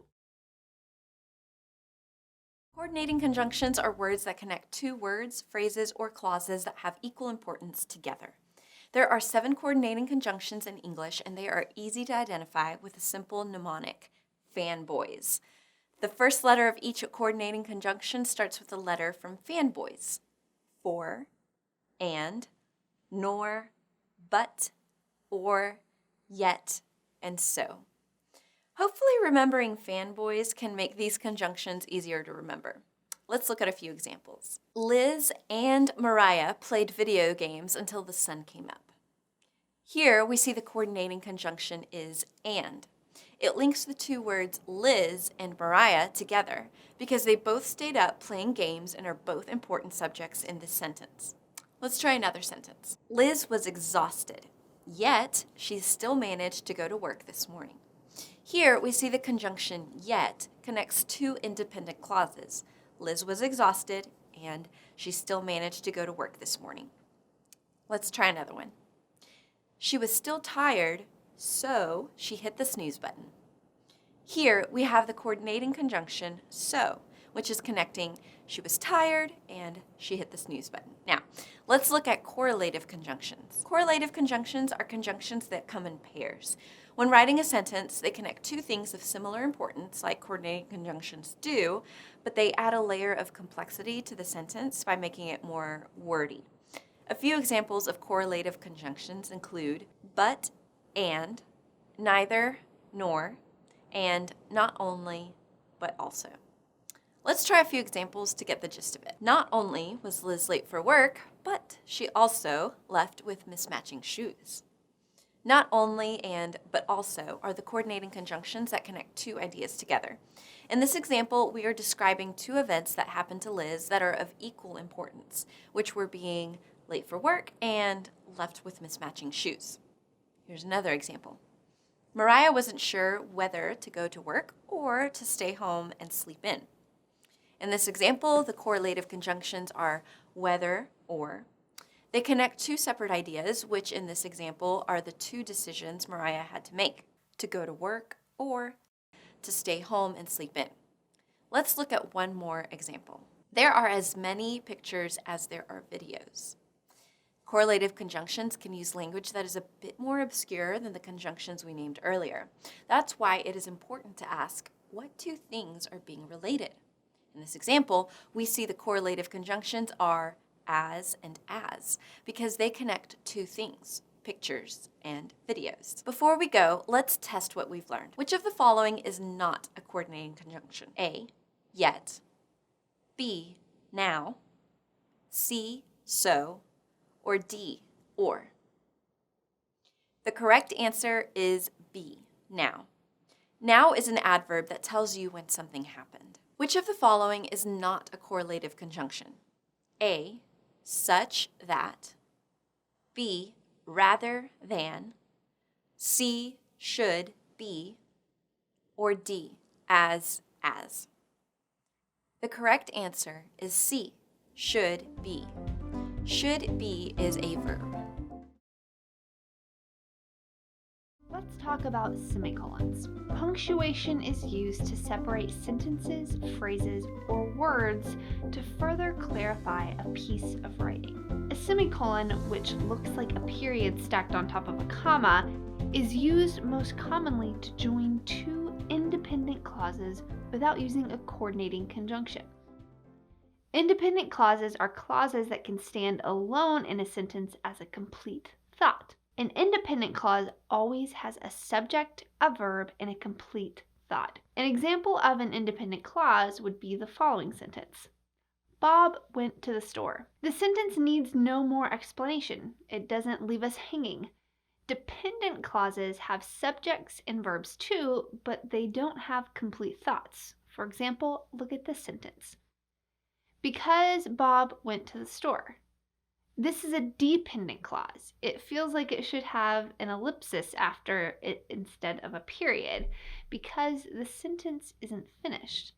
Coordinating conjunctions are words that connect two words, phrases, or clauses that have equal importance together. There are 7 coordinating conjunctions in English, and they are easy to identify with a simple mnemonic, fanboys. The first letter of each coordinating conjunction starts with a letter from fanboys. For, and, nor, but, or, yet, and so. Hopefully remembering fanboys can make these conjunctions easier to remember. Let's look at a few examples. Liz and Mariah played video games until the sun came up. Here we see the coordinating conjunction is and. It links the two words Liz and Mariah together because they both stayed up playing games and are both important subjects in this sentence. Let's try another sentence. Liz was exhausted, yet she still managed to go to work this morning. Here we see the conjunction yet connects 2 independent clauses. Liz was exhausted and she still managed to go to work this morning. Let's try another one. She was still tired, so she hit the snooze button. Here we have the coordinating conjunction so, which is connecting she was tired and she hit the snooze button. Now, let's look at correlative conjunctions. Correlative conjunctions are conjunctions that come in pairs. When writing a sentence, they connect two things of similar importance, like coordinating conjunctions do, but they add a layer of complexity to the sentence by making it more wordy. A few examples of correlative conjunctions include but, and, neither, nor, and not only, but also. Let's try a few examples to get the gist of it. Not only was Liz late for work, but she also left with mismatching shoes. Not only and but also are the coordinating conjunctions that connect two ideas together. In this example, we are describing two events that happened to Liz that are of equal importance, which were being late for work and left with mismatching shoes. Here's another example. Mariah wasn't sure whether to go to work or to stay home and sleep in. In this example, the correlative conjunctions are whether or. They connect two separate ideas, which in this example are the two decisions Mariah had to make, to go to work or to stay home and sleep in. Let's look at one more example. There are as many pictures as there are videos. Correlative conjunctions can use language that is a bit more obscure than the conjunctions we named earlier. That's why it is important to ask what two things are being related. In this example, we see the correlative conjunctions are as and as because they connect two things, pictures and videos. Before we go, let's test what we've learned. Which of the following is not a coordinating conjunction? A, yet, B, now, C, so, or D, or? The correct answer is B, now. Now is an adverb that tells you when something happened. Which of the following is not a correlative conjunction? A, such that, B, rather than, C, should be, or D, as. The correct answer is C, should be. Should be is a verb. Let's talk about semicolons. Punctuation is used to separate sentences, phrases, or words to further clarify a piece of writing. A semicolon, which looks like a period stacked on top of a comma, is used most commonly to join two independent clauses without using a coordinating conjunction. Independent clauses are clauses that can stand alone in a sentence as a complete thought. An independent clause always has a subject, a verb, and a complete thought. An example of an independent clause would be the following sentence. Bob went to the store. The sentence needs no more explanation. It doesn't leave us hanging. Dependent clauses have subjects and verbs too, but they don't have complete thoughts. For example, look at this sentence. Because Bob went to the store. This is a dependent clause. It feels like it should have an ellipsis after it instead of a period because the sentence isn't finished.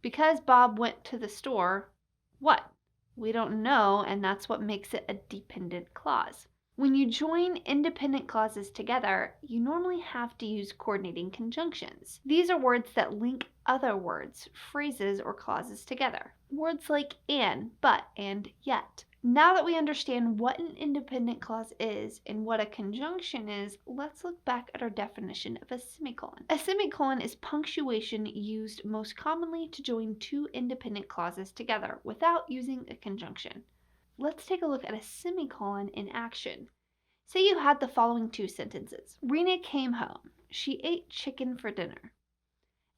Because Bob went to the store, what? We don't know, and that's what makes it a dependent clause. When you join independent clauses together, you normally have to use coordinating conjunctions. These are words that link other words, phrases, or clauses together. Words like and, but, and yet. Now that we understand what an independent clause is and what a conjunction is, let's look back at our definition of a semicolon. A semicolon is punctuation used most commonly to join two independent clauses together without using a conjunction. Let's take a look at a semicolon in action. Say you had the following two sentences. Rena came home. She ate chicken for dinner.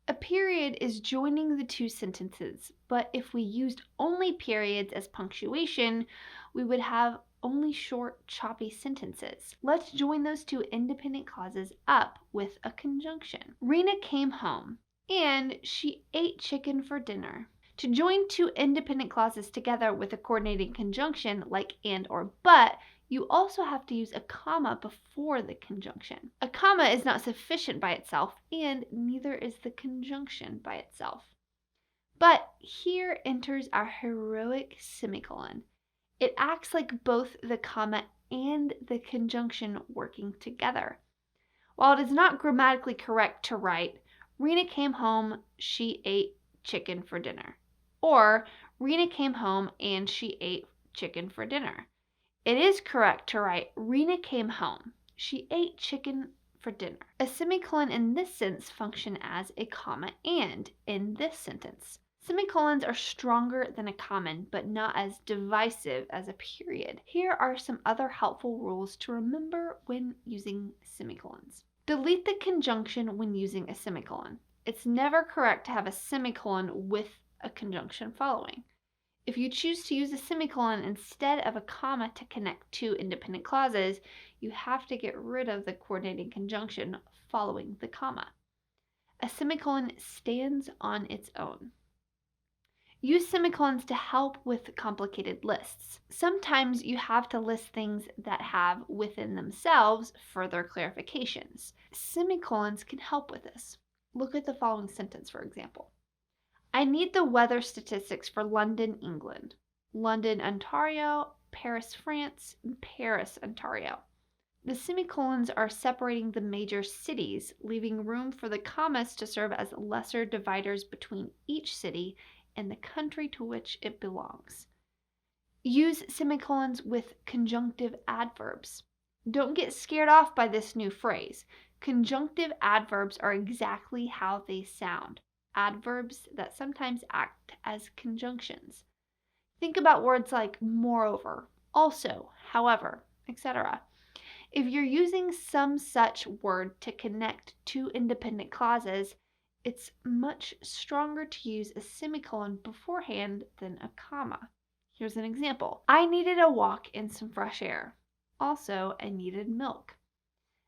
A period is joining the two sentences, but if we used only periods as punctuation, we would have only short, choppy sentences. Let's join those two independent clauses up with a conjunction. Rena came home, and she ate chicken for dinner. To join two independent clauses together with a coordinating conjunction like and or but, you also have to use a comma before the conjunction. A comma is not sufficient by itself, and neither is the conjunction by itself. But here enters our heroic semicolon. It acts like both the comma and the conjunction working together. While it is not grammatically correct to write, Rena came home, she ate chicken for dinner. Or, Rena came home and she ate chicken for dinner. It is correct to write, Rena came home, she ate chicken for dinner. A semicolon in this sense function as a comma and in this sentence. Semicolons are stronger than a comma, but not as divisive as a period. Here are some other helpful rules to remember when using semicolons. Delete the conjunction when using a semicolon. It's never correct to have a semicolon with a conjunction following. If you choose to use a semicolon instead of a comma to connect two independent clauses, you have to get rid of the coordinating conjunction following the comma. A semicolon stands on its own. Use semicolons to help with complicated lists. Sometimes you have to list things that have within themselves further clarifications. Semicolons can help with this. Look at the following sentence, for example. I need the weather statistics for London, England, London, Ontario, Paris, France, and Paris, Ontario. The semicolons are separating the major cities, leaving room for the commas to serve as lesser dividers between each city and the country to which it belongs. Use semicolons with conjunctive adverbs. Don't get scared off by this new phrase. Conjunctive adverbs are exactly how they sound. Adverbs that sometimes act as conjunctions. Think about words like moreover, also, however, etc. If you're using some such word to connect two independent clauses, it's much stronger to use a semicolon beforehand than a comma. Here's an example. I needed a walk in some fresh air. Also, I needed milk.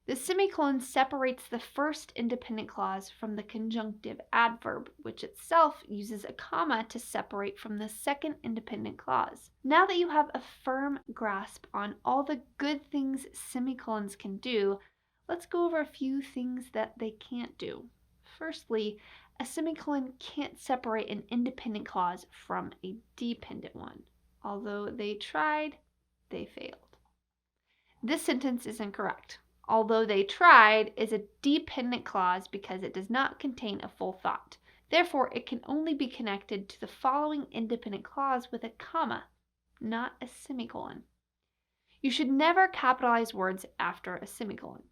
The semicolon separates the first independent clause from the conjunctive adverb, which itself uses a comma to separate from the second independent clause. Now that you have a firm grasp on all the good things semicolons can do, let's go over a few things that they can't do. Firstly, a semicolon can't separate an independent clause from a dependent one. Although they tried, they failed. This sentence is incorrect. Although they tried is a dependent clause because it does not contain a full thought. Therefore, it can only be connected to the following independent clause with a comma, not a semicolon. You should never capitalize words after a semicolon.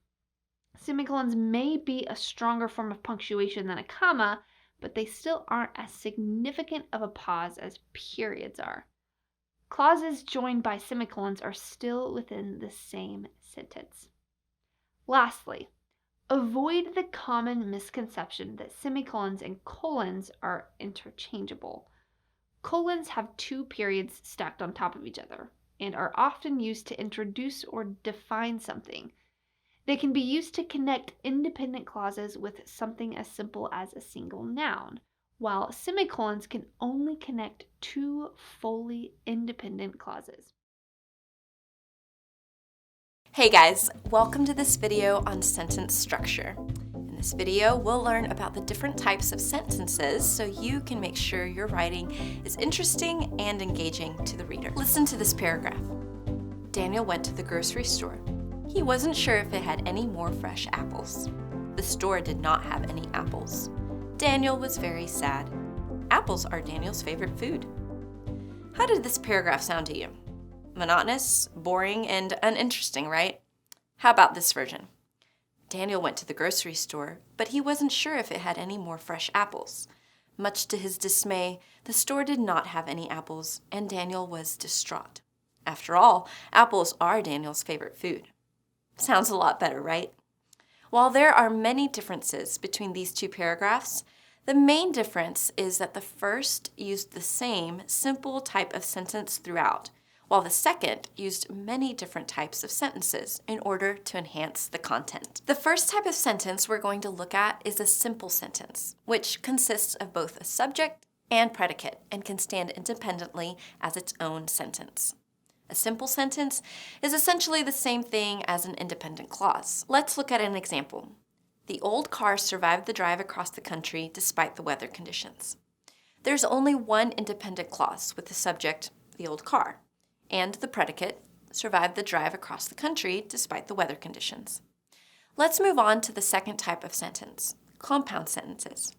Semicolons may be a stronger form of punctuation than a comma, but they still aren't as significant of a pause as periods are. Clauses joined by semicolons are still within the same sentence. Lastly, avoid the common misconception that semicolons and colons are interchangeable. Colons have two periods stacked on top of each other and are often used to introduce or define something. They can be used to connect independent clauses with something as simple as a single noun, while semicolons can only connect two fully independent clauses. Hey guys, welcome to this video on sentence structure. In this video, we'll learn about the different types of sentences so you can make sure your writing is interesting and engaging to the reader. Listen to this paragraph. Daniel went to the grocery store. He wasn't sure if it had any more fresh apples. The store did not have any apples. Daniel was very sad. Apples are Daniel's favorite food. How did this paragraph sound to you? Monotonous, boring, and uninteresting, right? How about this version? Daniel went to the grocery store, but he wasn't sure if it had any more fresh apples. Much to his dismay, the store did not have any apples, and Daniel was distraught. After all, apples are Daniel's favorite food. Sounds a lot better, right? While there are many differences between these two paragraphs, the main difference is that the first used the same simple type of sentence throughout, while the second used many different types of sentences in order to enhance the content. The first type of sentence we're going to look at is a simple sentence, which consists of both a subject and predicate and can stand independently as its own sentence. A simple sentence is essentially the same thing as an independent clause. Let's look at an example. The old car survived the drive across the country despite the weather conditions. There's only one independent clause with the subject, the old car, and the predicate, survived the drive across the country despite the weather conditions. Let's move on to the second type of sentence, compound sentences.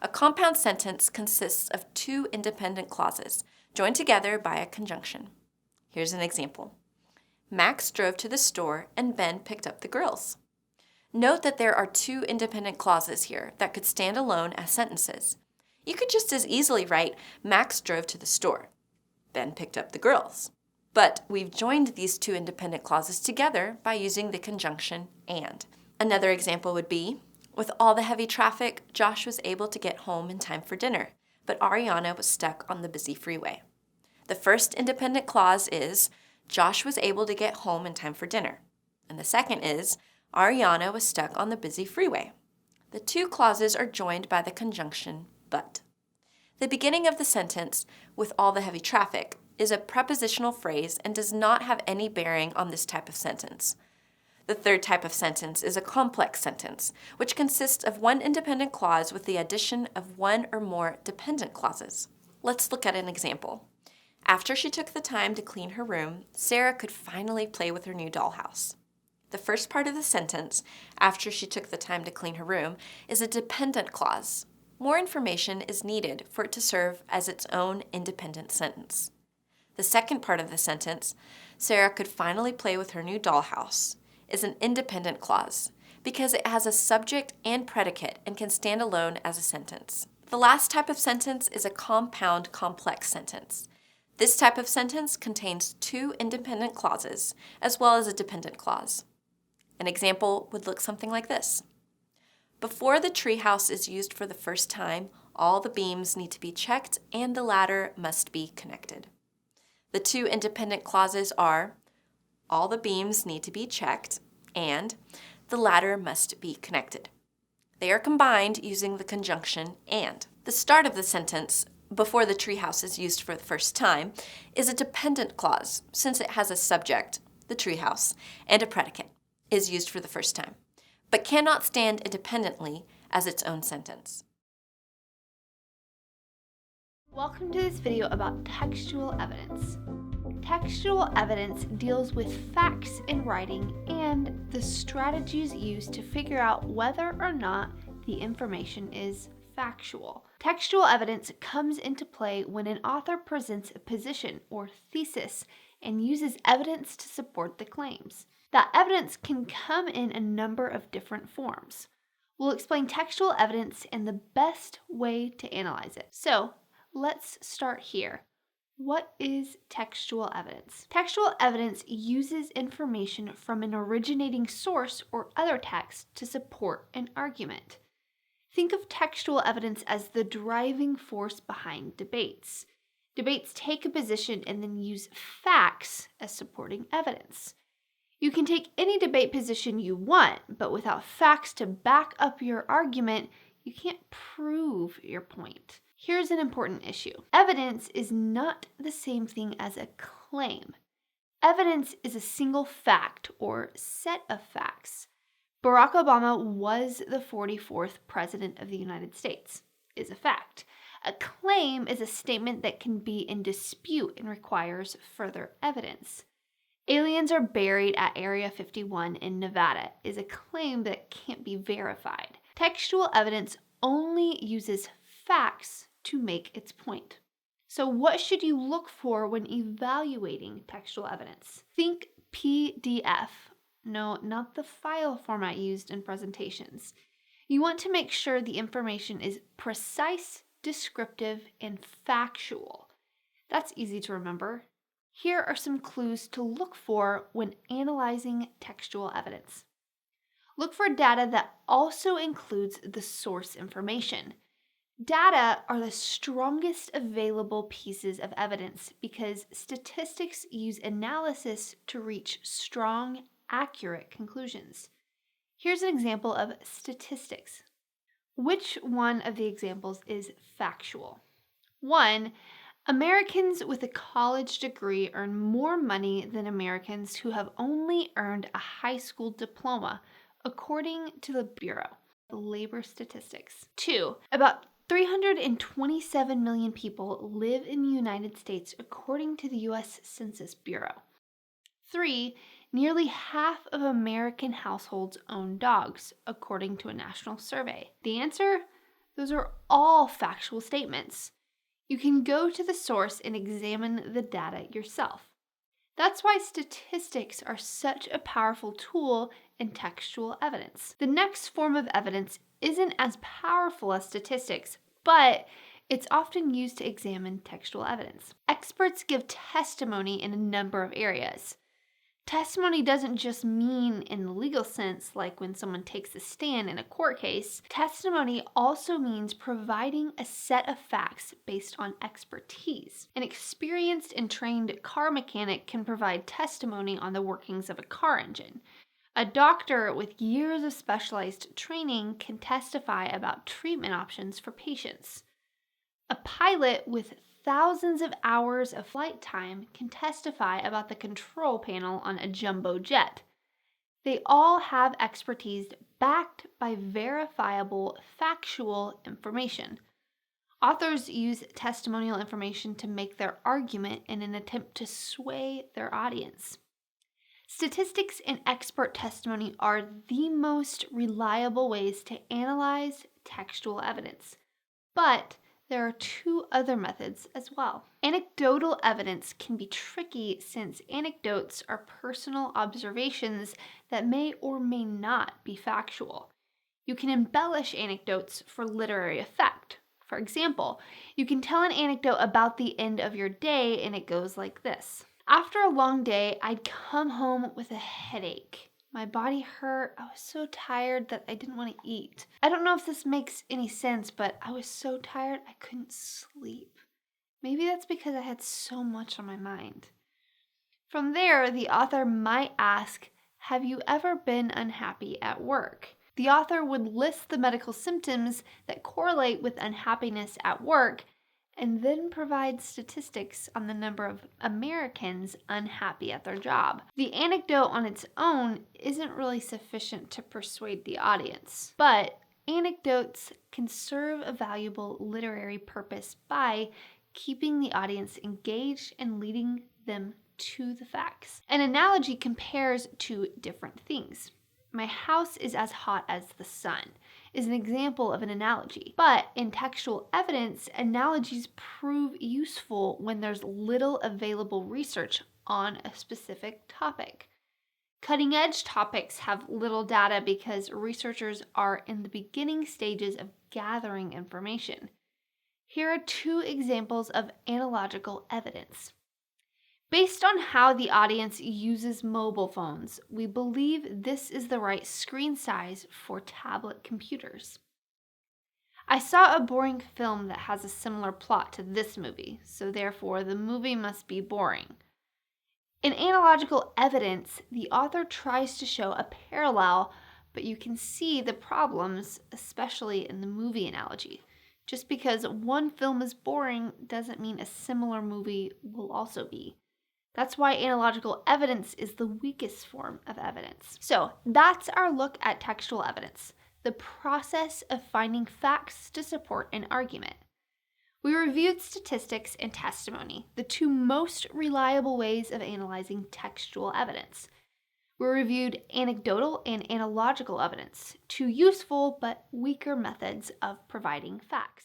A compound sentence consists of two independent clauses joined together by a conjunction. Here's an example. Max drove to the store and Ben picked up the grills. Note that there are two independent clauses here that could stand alone as sentences. You could just as easily write, Max drove to the store. Ben picked up the grills. But we've joined these two independent clauses together by using the conjunction and. Another example would be, with all the heavy traffic, Josh was able to get home in time for dinner, but Ariana was stuck on the busy freeway. The first independent clause is, Josh was able to get home in time for dinner. And the second is, Ariana was stuck on the busy freeway. The two clauses are joined by the conjunction but. The beginning of the sentence, with all the heavy traffic, is a prepositional phrase and does not have any bearing on this type of sentence. The third type of sentence is a complex sentence, which consists of one independent clause with the addition of one or more dependent clauses. Let's look at an example. After she took the time to clean her room, Sarah could finally play with her new dollhouse. The first part of the sentence, after she took the time to clean her room, is a dependent clause. More information is needed for it to serve as its own independent sentence. The second part of the sentence, Sarah could finally play with her new dollhouse, is an independent clause because it has a subject and predicate and can stand alone as a sentence. The last type of sentence is a compound complex sentence. This type of sentence contains two independent clauses as well as a dependent clause. An example would look something like this. Before the treehouse is used for the first time, all the beams need to be checked and the ladder must be connected. The two independent clauses are, all the beams need to be checked and the ladder must be connected. They are combined using the conjunction and. The start of the sentence, before the treehouse is used for the first time, is a dependent clause since it has a subject, the treehouse, and a predicate, is used for the first time, but cannot stand independently as its own sentence. Welcome to this video about textual evidence. Textual evidence deals with facts in writing and the strategies used to figure out whether or not the information is factual. Textual evidence comes into play when an author presents a position or thesis and uses evidence to support the claims. That evidence can come in a number of different forms. We'll explain textual evidence and the best way to analyze it. So, let's start here. What is textual evidence? Textual evidence uses information from an originating source or other text to support an argument. Think of textual evidence as the driving force behind debates. Debates take a position and then use facts as supporting evidence. You can take any debate position you want, but without facts to back up your argument, you can't prove your point. Here's an important issue. Evidence is not the same thing as a claim. Evidence is a single fact or set of facts. Barack Obama was the 44th President of the United States, is a fact. A claim is a statement that can be in dispute and requires further evidence. Aliens are buried at Area 51 in Nevada is a claim that can't be verified. Textual evidence only uses facts to make its point. So what should you look for when evaluating textual evidence? Think PDF. No, not the file format used in presentations. You want to make sure the information is precise, descriptive, and factual. That's easy to remember. Here are some clues to look for when analyzing textual evidence. Look for data that also includes the source information. Data are the strongest available pieces of evidence because statistics use analysis to reach strong, accurate conclusions. Here's an example of statistics. Which one of the examples is factual? 1. Americans with a college degree earn more money than Americans who have only earned a high school diploma, according to the Bureau of Labor Statistics. 2. About 327 million people live in the United States, according to the U.S. Census Bureau. 3. Nearly half of American households own dogs, according to a national survey. The answer? Those are all factual statements. You can go to the source and examine the data yourself. That's why statistics are such a powerful tool in textual evidence. The next form of evidence isn't as powerful as statistics, but it's often used to examine textual evidence. Experts give testimony in a number of areas. Testimony doesn't just mean in the legal sense, like when someone takes a stand in a court case. Testimony also means providing a set of facts based on expertise. An experienced and trained car mechanic can provide testimony on the workings of a car engine. A doctor with years of specialized training can testify about treatment options for patients. A pilot with thousands of hours of flight time can testify about the control panel on a jumbo jet. They all have expertise backed by verifiable, factual information. Authors use testimonial information to make their argument in an attempt to sway their audience. Statistics and expert testimony are the most reliable ways to analyze textual evidence, but there are two other methods as well. Anecdotal evidence can be tricky since anecdotes are personal observations that may or may not be factual. You can embellish anecdotes for literary effect. For example, you can tell an anecdote about the end of your day and it goes like this. After a long day, I'd come home with a headache. My body hurt. I was so tired that I didn't want to eat. I don't know if this makes any sense, but I was so tired I couldn't sleep. Maybe that's because I had so much on my mind. From there, the author might ask, have you ever been unhappy at work? The author would list the medical symptoms that correlate with unhappiness at work and then provide statistics on the number of Americans unhappy at their job. The anecdote on its own isn't really sufficient to persuade the audience, but anecdotes can serve a valuable literary purpose by keeping the audience engaged and leading them to the facts. An analogy compares two different things. My house is as hot as the sun is an example of an analogy. But in textual evidence, analogies prove useful when there's little available research on a specific topic. Cutting-edge topics have little data because researchers are in the beginning stages of gathering information. Here are two examples of analogical evidence. Based on how the audience uses mobile phones, we believe this is the right screen size for tablet computers. I saw a boring film that has a similar plot to this movie, so therefore the movie must be boring. In analogical evidence, the author tries to show a parallel, but you can see the problems, especially in the movie analogy. Just because one film is boring doesn't mean a similar movie will also be. That's why analogical evidence is the weakest form of evidence. So that's our look at textual evidence, the process of finding facts to support an argument. We reviewed statistics and testimony, the two most reliable ways of analyzing textual evidence. We reviewed anecdotal and analogical evidence, two useful but weaker methods of providing facts.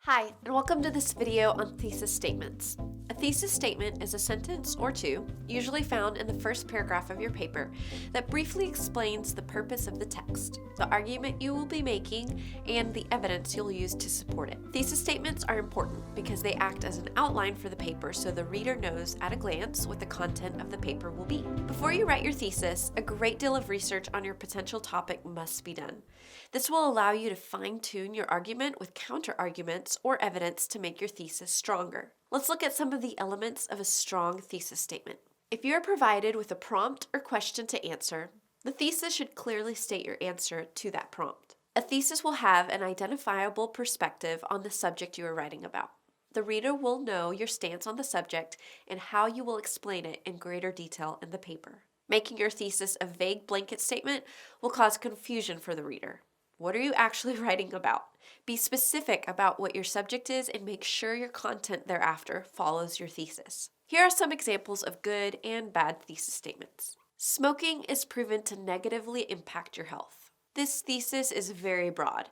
Hi, and welcome to this video on thesis statements. A thesis statement is a sentence or two, usually found in the first paragraph of your paper, that briefly explains the purpose of the text, the argument you will be making, and the evidence you'll use to support it. Thesis statements are important because they act as an outline for the paper so the reader knows at a glance what the content of the paper will be. Before you write your thesis, a great deal of research on your potential topic must be done. This will allow you to fine-tune your argument with counter-arguments or evidence to make your thesis stronger. Let's look at some of the elements of a strong thesis statement. If you are provided with a prompt or question to answer, the thesis should clearly state your answer to that prompt. A thesis will have an identifiable perspective on the subject you are writing about. The reader will know your stance on the subject and how you will explain it in greater detail in the paper. Making your thesis a vague blanket statement will cause confusion for the reader. What are you actually writing about? Be specific about what your subject is and make sure your content thereafter follows your thesis. Here are some examples of good and bad thesis statements. Smoking is proven to negatively impact your health. This thesis is very broad.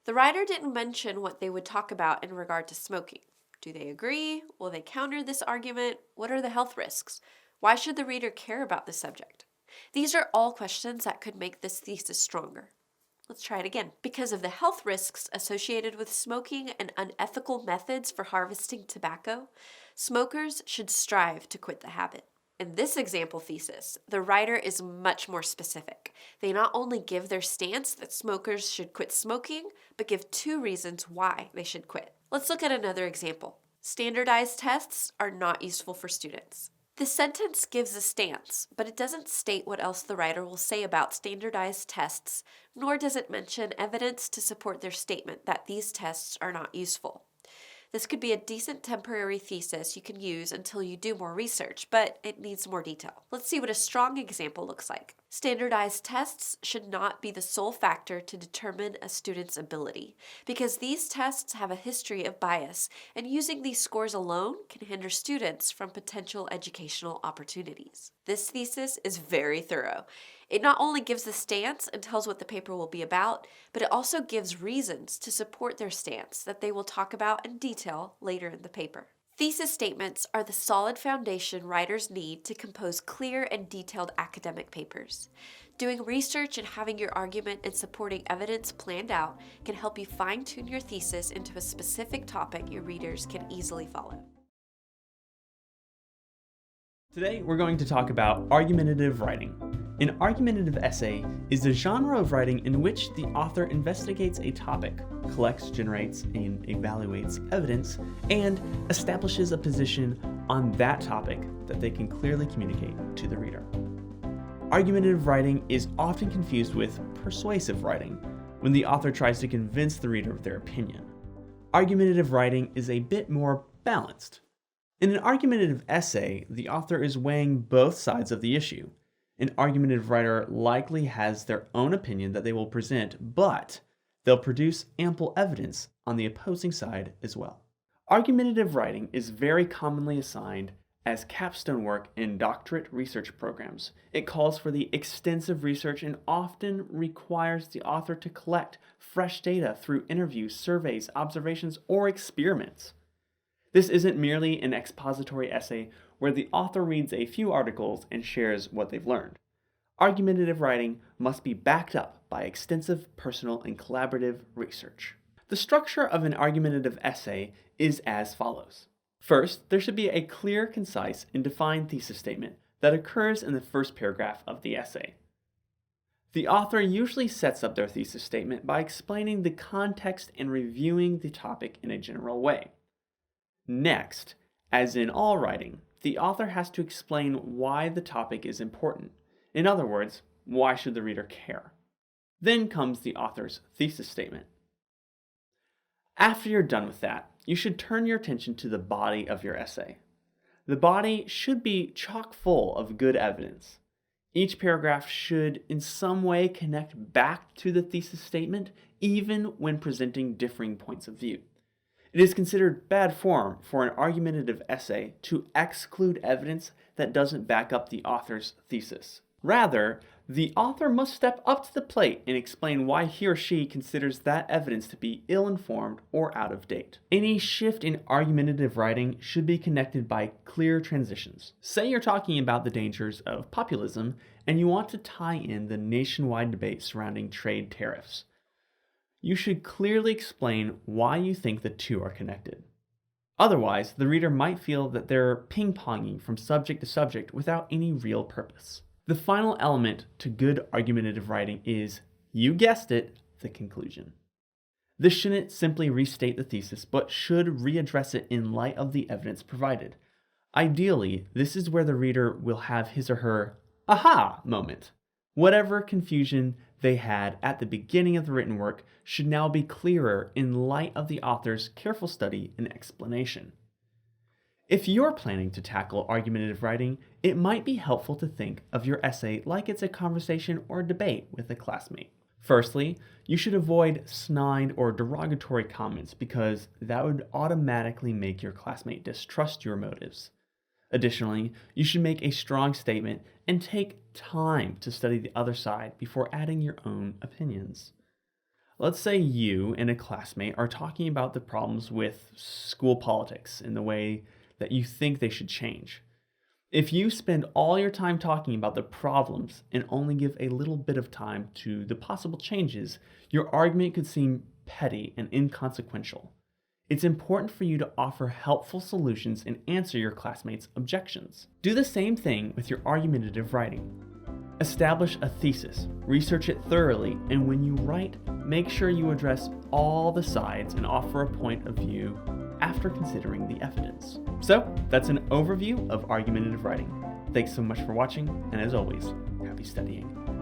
The writer didn't mention what they would talk about in regard to smoking. Do they agree? Will they counter this argument? What are the health risks? Why should the reader care about this subject? These are all questions that could make this thesis stronger. Let's try it again. Because of the health risks associated with smoking and unethical methods for harvesting tobacco, smokers should strive to quit the habit. In this example thesis, the writer is much more specific. They not only give their stance that smokers should quit smoking, but give 2 reasons why they should quit. Let's look at another example. Standardized tests are not useful for students. The sentence gives a stance, but it doesn't state what else the writer will say about standardized tests, nor does it mention evidence to support their statement that these tests are not useful. This could be a decent temporary thesis you can use until you do more research, but it needs more detail. Let's see what a strong example looks like. Standardized tests should not be the sole factor to determine a student's ability, because these tests have a history of bias, and using these scores alone can hinder students from potential educational opportunities. This thesis is very thorough. It not only gives the stance and tells what the paper will be about, but it also gives reasons to support their stance that they will talk about in detail later in the paper. Thesis statements are the solid foundation writers need to compose clear and detailed academic papers. Doing research and having your argument and supporting evidence planned out can help you fine-tune your thesis into a specific topic your readers can easily follow. Today, we're going to talk about argumentative writing. An argumentative essay is a genre of writing in which the author investigates a topic, collects, generates, and evaluates evidence, and establishes a position on that topic that they can clearly communicate to the reader. Argumentative writing is often confused with persuasive writing, when the author tries to convince the reader of their opinion. Argumentative writing is a bit more balanced. In an argumentative essay, the author is weighing both sides of the issue. An argumentative writer likely has their own opinion that they will present, but they'll produce ample evidence on the opposing side as well. Argumentative writing is very commonly assigned as capstone work in doctorate research programs. It calls for the extensive research and often requires the author to collect fresh data through interviews, surveys, observations, or experiments. This isn't merely an expository essay where the author reads a few articles and shares what they've learned. Argumentative writing must be backed up by extensive personal and collaborative research. The structure of an argumentative essay is as follows. First, there should be a clear, concise, and defined thesis statement that occurs in the first paragraph of the essay. The author usually sets up their thesis statement by explaining the context and reviewing the topic in a general way. Next, as in all writing, the author has to explain why the topic is important. In other words, why should the reader care? Then comes the author's thesis statement. After you're done with that, you should turn your attention to the body of your essay. The body should be chock full of good evidence. Each paragraph should in some way connect back to the thesis statement, even when presenting differing points of view. It is considered bad form for an argumentative essay to exclude evidence that doesn't back up the author's thesis. Rather, the author must step up to the plate and explain why he or she considers that evidence to be ill-informed or out of date. Any shift in argumentative writing should be connected by clear transitions. Say you're talking about the dangers of populism and you want to tie in the nationwide debate surrounding trade tariffs. You should clearly explain why you think the two are connected. Otherwise, the reader might feel that they're ping-ponging from subject to subject without any real purpose. The final element to good argumentative writing is, you guessed it, the conclusion. This shouldn't simply restate the thesis, but should readdress it in light of the evidence provided. Ideally, this is where the reader will have his or her aha moment. Whatever confusion they had at the beginning of the written work should now be clearer in light of the author's careful study and explanation. If you're planning to tackle argumentative writing, it might be helpful to think of your essay like it's a conversation or debate with a classmate. Firstly, you should avoid snide or derogatory comments because that would automatically make your classmate distrust your motives. Additionally, you should make a strong statement and take time to study the other side before adding your own opinions. Let's say you and a classmate are talking about the problems with school politics in the way that you think they should change. If you spend all your time talking about the problems and only give a little bit of time to the possible changes, your argument could seem petty and inconsequential. It's important for you to offer helpful solutions and answer your classmates' objections. Do the same thing with your argumentative writing. Establish a thesis, research it thoroughly, and when you write, make sure you address all the sides and offer a point of view after considering the evidence. So, that's an overview of argumentative writing. Thanks so much for watching, and as always, happy studying.